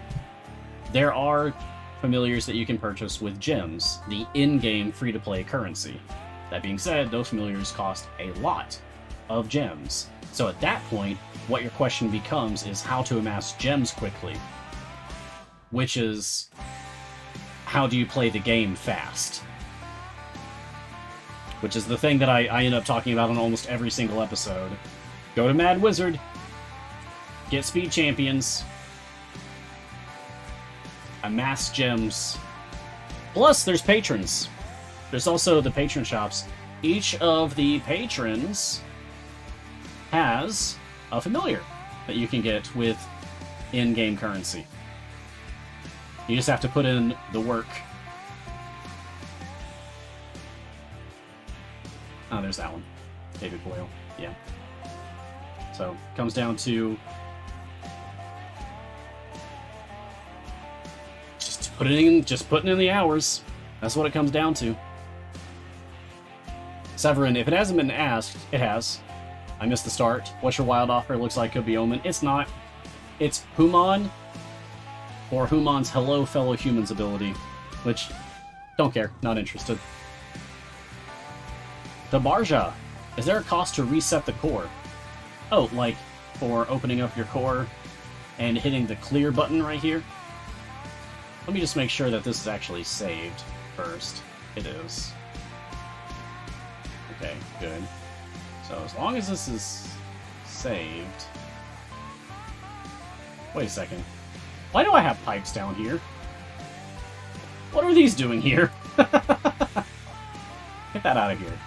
Speaker 1: There are familiars that you can purchase with gems, the in-game free-to-play currency. That being said, those familiars cost a lot of gems. So at that point, what your question becomes is how to amass gems quickly. Which is, how do you play the game fast? Which is the thing that I end up talking about on almost every single episode. Go to Mad Wizard. Get speed champions. Amass gems. Plus, there's patrons. There's also the patron shops. Each of the patrons has a familiar that you can get with in-game currency. You just have to put in the work. Oh, there's that one. David Boyle. Yeah. So, comes down to just putting in the hours. That's what it comes down to. Severin, if it hasn't been asked, it has. I missed the start. What's your wild offer? Looks like could be Omen. It's not. It's Human, or Human's Hello Fellow Humans ability, which, don't care, not interested. The Barja. Is there a cost to reset the core? Oh, like for opening up your core and hitting the clear button right here? Let me just make sure that this is actually saved first. It is. Okay, good. So as long as this is saved... Wait a second. Why do I have pipes down here? What are these doing here? Get that out of here.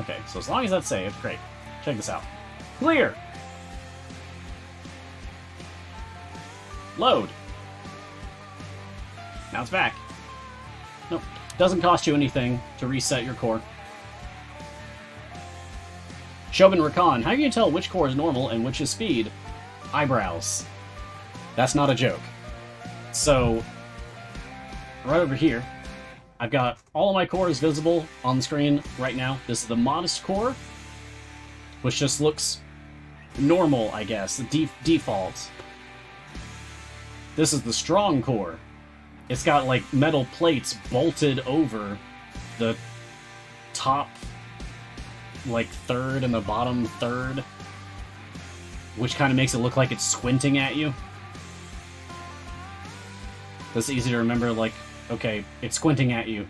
Speaker 1: Okay, so as long as that's saved, great. Check this out. Clear! Load. Now it's back. Nope. Doesn't cost you anything to reset your core. Shogun Rakan, how can you tell which core is normal and which is speed? Eyebrows. That's not a joke. So, right over here, I've got all of my cores visible on the screen right now. This is the modest core, which just looks normal, I guess, default. This is the strong core. It's got, like, metal plates bolted over the top, like, third and the bottom third, which kind of makes it look like it's squinting at you. That's easy to remember, like, okay, it's squinting at you,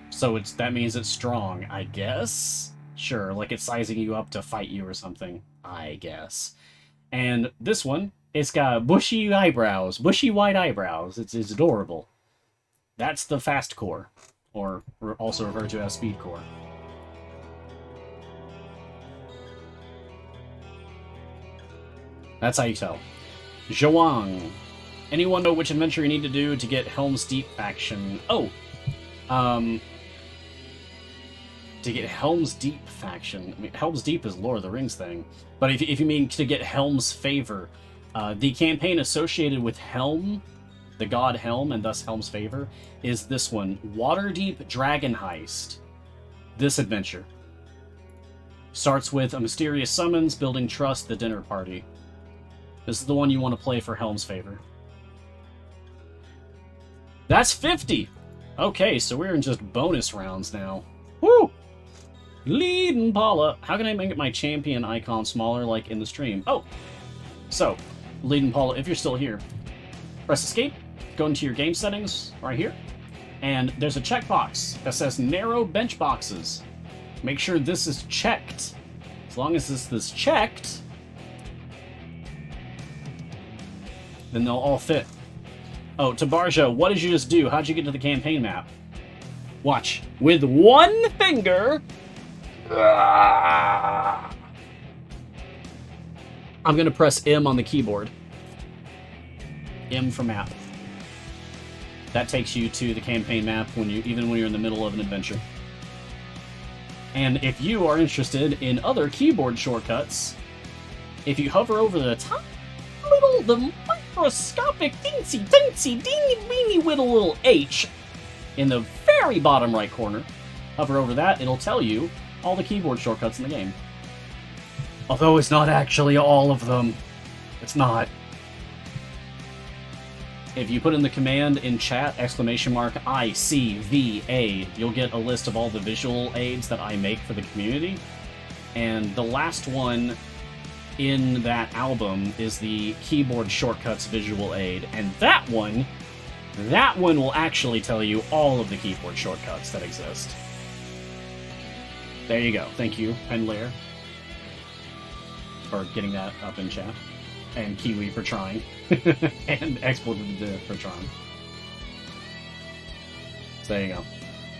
Speaker 1: so that means it's strong, I guess? Sure, like it's sizing you up to fight you or something, I guess. And this one, it's got bushy eyebrows, bushy white eyebrows. It's adorable. That's the fast core, or also referred to as speed core. That's how you tell. Zhuang. Anyone know which adventure you need to do to get Helm's Deep faction? Oh, to get Helm's Deep faction. I mean, Helm's Deep is Lord of the Rings thing. But if you mean to get Helm's favor, the campaign associated with Helm, the god Helm, and thus Helm's favor, is this one. Waterdeep Dragon Heist. This adventure starts with a mysterious summons, building trust, the dinner party. This is the one you want to play for Helm's favor. That's 50! Okay, so we're in just bonus rounds now. Woo! Lead Paula. How can I make my champion icon smaller like in the stream? Oh! So, Lead Paula, if you're still here, press escape, go into your game settings right here, and there's a checkbox that says narrow bench boxes. Make sure this is checked. As long as this is checked, then they'll all fit. Oh, Tabarja, what did you just do? How'd you get to the campaign map? Watch. With one finger... I'm gonna press M on the keyboard. M for map. That takes you to the campaign map even when you're in the middle of an adventure. And if you are interested in other keyboard shortcuts, if you hover over the top the microscopic teensy teeny weeny little H in the very bottom right corner, hover over that, it'll tell you all the keyboard shortcuts in the game. Although it's not actually all of them. It's not. If you put in the command in chat, !ICVA, you'll get a list of all the visual aids that I make for the community. And the last one in that album is the keyboard shortcuts visual aid. And that one will actually tell you all of the keyboard shortcuts that exist. There you go. Thank you, Penlair, for getting that up in chat. And Kiwi for trying. And Expletive for trying. So there you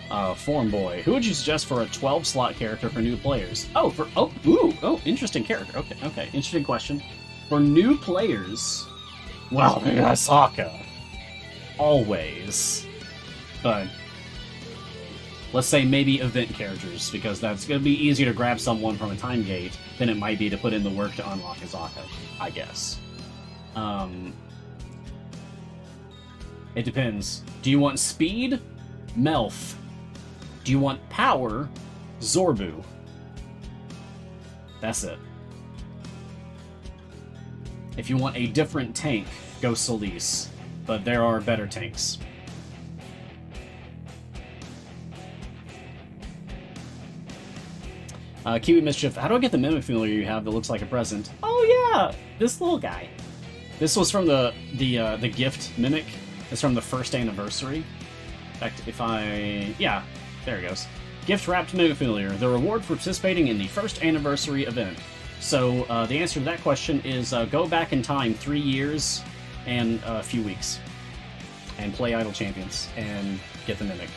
Speaker 1: go. Form Boy. Who would you suggest for a 12-slot character for new players? Interesting character. Okay. Interesting question. For new players, well, Asaka. Always. But let's say maybe event characters, because that's going to be easier to grab someone from a time gate than it might be to put in the work to unlock Asaka, I guess. It depends. Do you want speed? Melf. Do you want power? Zorbu. That's it. If you want a different tank, go Solis. But there are better tanks. Kiwi Mischief, how do I get the Mimic Familiar you have that looks like a present? Oh yeah! This little guy. This was from the gift Mimic. It's from the first anniversary. In fact, yeah, there it goes. Gift Wrapped Mimic Familiar, the reward for participating in the first anniversary event. So, the answer to that question is go back in time 3 years and a few weeks. And play Idle Champions and get the Mimic.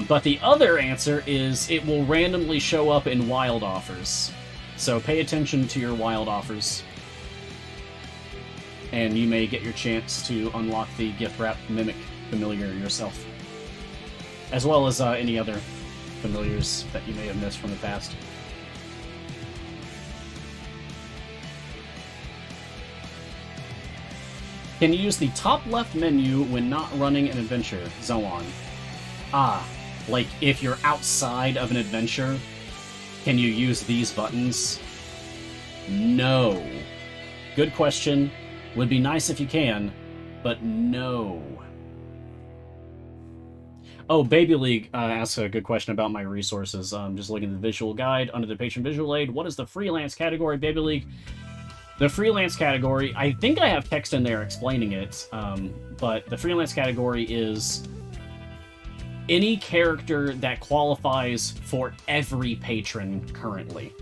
Speaker 1: But the other answer is it will randomly show up in wild offers. So pay attention to your wild offers. And you may get your chance to unlock the gift wrap Mimic Familiar yourself. As well as any other familiars that you may have missed from the past. Can you use the top left menu when not running an adventure? Zoan. Like if you're outside of an adventure, can you use these buttons? No. Good question. Would be nice if you can, but no. Oh, Baby League asks a good question about my resources. Just looking at the visual guide under the patron visual aid. What is the freelance category, Baby League? The freelance category, I think I have text in there explaining it, but the freelance category is any character that qualifies for every patron currently.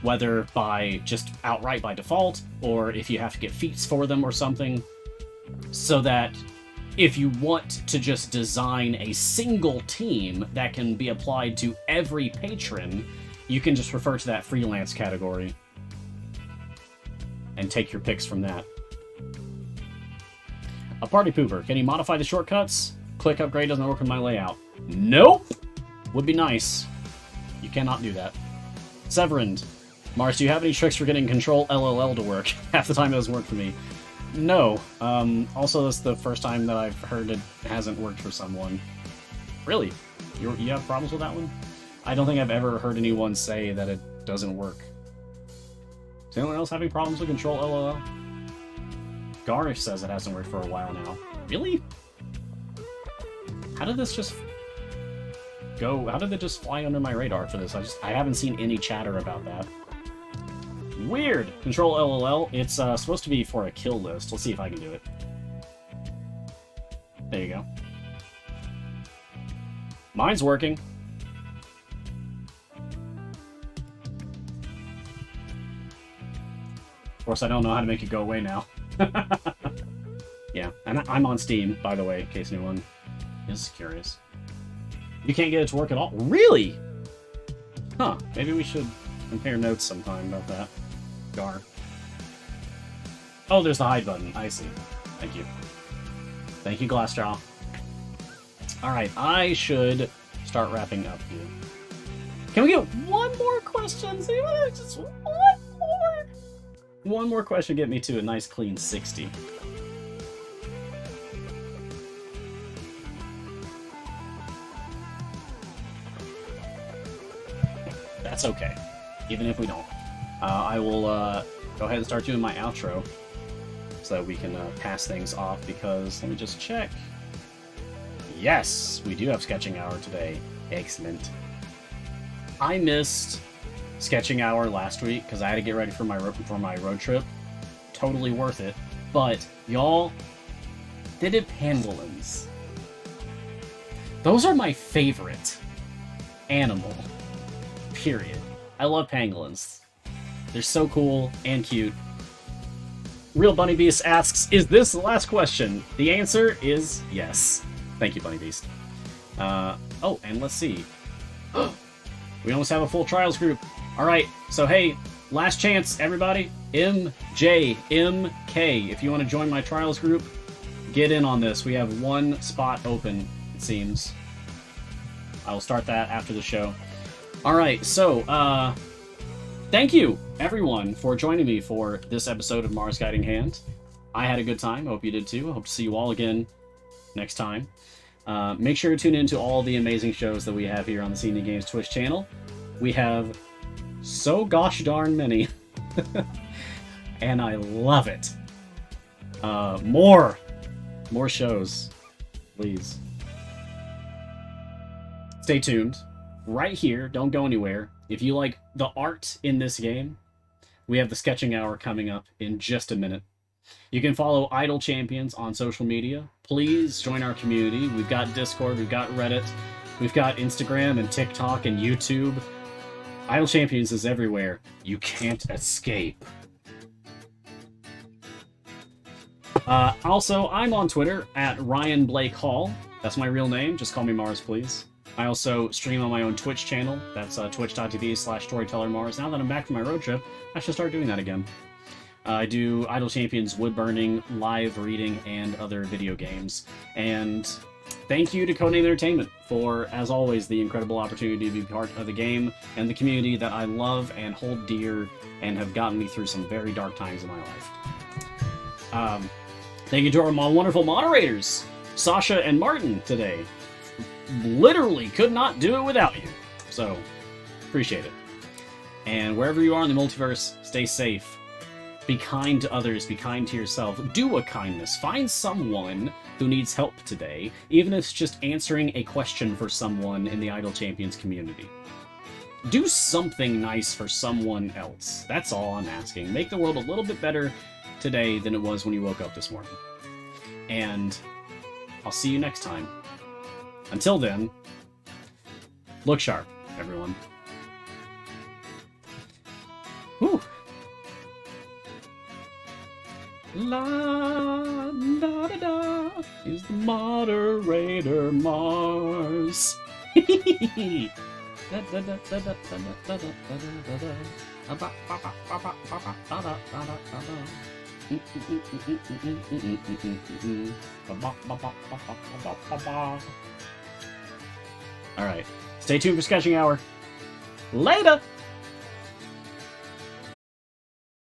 Speaker 1: Whether by just outright by default, or if you have to get feats for them or something, so that if you want to just design a single team that can be applied to every patron, you can just refer to that freelance category and take your picks from that. A party pooper. Can you modify the shortcuts? Click upgrade doesn't work with my layout. Nope! Would be nice. You cannot do that. Severind. Mars, do you have any tricks for getting Control LLL to work? Half the time it doesn't work for me. No. Also, this is the first time that I've heard it hasn't worked for someone. Really? You have problems with that one? I don't think I've ever heard anyone say that it doesn't work. Is anyone else having problems with Control LOL? Garnish says it hasn't worked for a while now. Really? How did this just go? How did it just fly under my radar for this? I haven't seen any chatter about that. Weird! Control LOL. It's supposed to be for a kill list. Let's see if I can do it. There you go. Mine's working. Of course, I don't know how to make it go away now. Yeah, and I'm on Steam, by the way, in case anyone is curious. You can't get it to work at all? Really? Huh, maybe we should compare notes sometime about that. Gar. Oh, there's the hide button. I see. Thank you. Thank you, Glassjaw. Alright, I should start wrapping up here. Can we get one more question? Just one more? One more question to get me to a nice clean 60. That's okay, even if we don't. I will go ahead and start doing my outro so that we can pass things off, because let me just check. Yes, we do have sketching hour today. Excellent. I missed sketching hour last week because I had to get ready for my road trip. Totally worth it. But y'all, they did pangolins. Those are my favorite animal. Period. I love pangolins. They're so cool and cute. Real Bunny Beast asks, is this the last question? The answer is yes. Thank you, Bunny Beast. Oh, and let's see. We almost have a full trials group. Alright, so hey, last chance, everybody. MJMK. If you want to join my trials group, get in on this. We have one spot open, it seems. I will start that after the show. Alright, so, thank you, everyone, for joining me for this episode of Mars Guiding Hand. I had a good time. I hope you did too. I hope to see you all again next time. Make sure to tune in to all the amazing shows that we have here on the CND Games Twitch channel. We have so gosh darn many. And I love it. More shows, please. Stay tuned. Right here, don't go anywhere. If you like the art in this game, we have the sketching hour coming up in just a minute. You can follow Idle Champions on social media. Please join our community. We've got Discord, we've got Reddit, we've got Instagram and TikTok and YouTube. Idle Champions is everywhere. You can't escape. Also, I'm on Twitter at Ryan Blake Hall. That's my real name. Just call me Mars, please. I also stream on my own Twitch channel. That's twitch.tv/StorytellerMars. Now that I'm back from my road trip, I should start doing that again. I do Idle Champions, wood burning, live reading, and other video games. And thank you to Codename Entertainment for, as always, the incredible opportunity to be part of the game and the community that I love and hold dear and have gotten me through some very dark times in my life. Thank you to our wonderful moderators, Sasha and Martin, today. Literally could not do it without you. So, appreciate it. And wherever you are in the multiverse, stay safe. Be kind to others, be kind to yourself. Do a kindness. Find someone who needs help today, even if it's just answering a question for someone in the Idle Champions community. Do something nice for someone else. That's all I'm asking. Make the world a little bit better today than it was when you woke up this morning. And I'll see you next time. Until then, look sharp, everyone. Whew. La da da da is the moderator Mars. Alright, stay tuned for Sketching Hour. Later!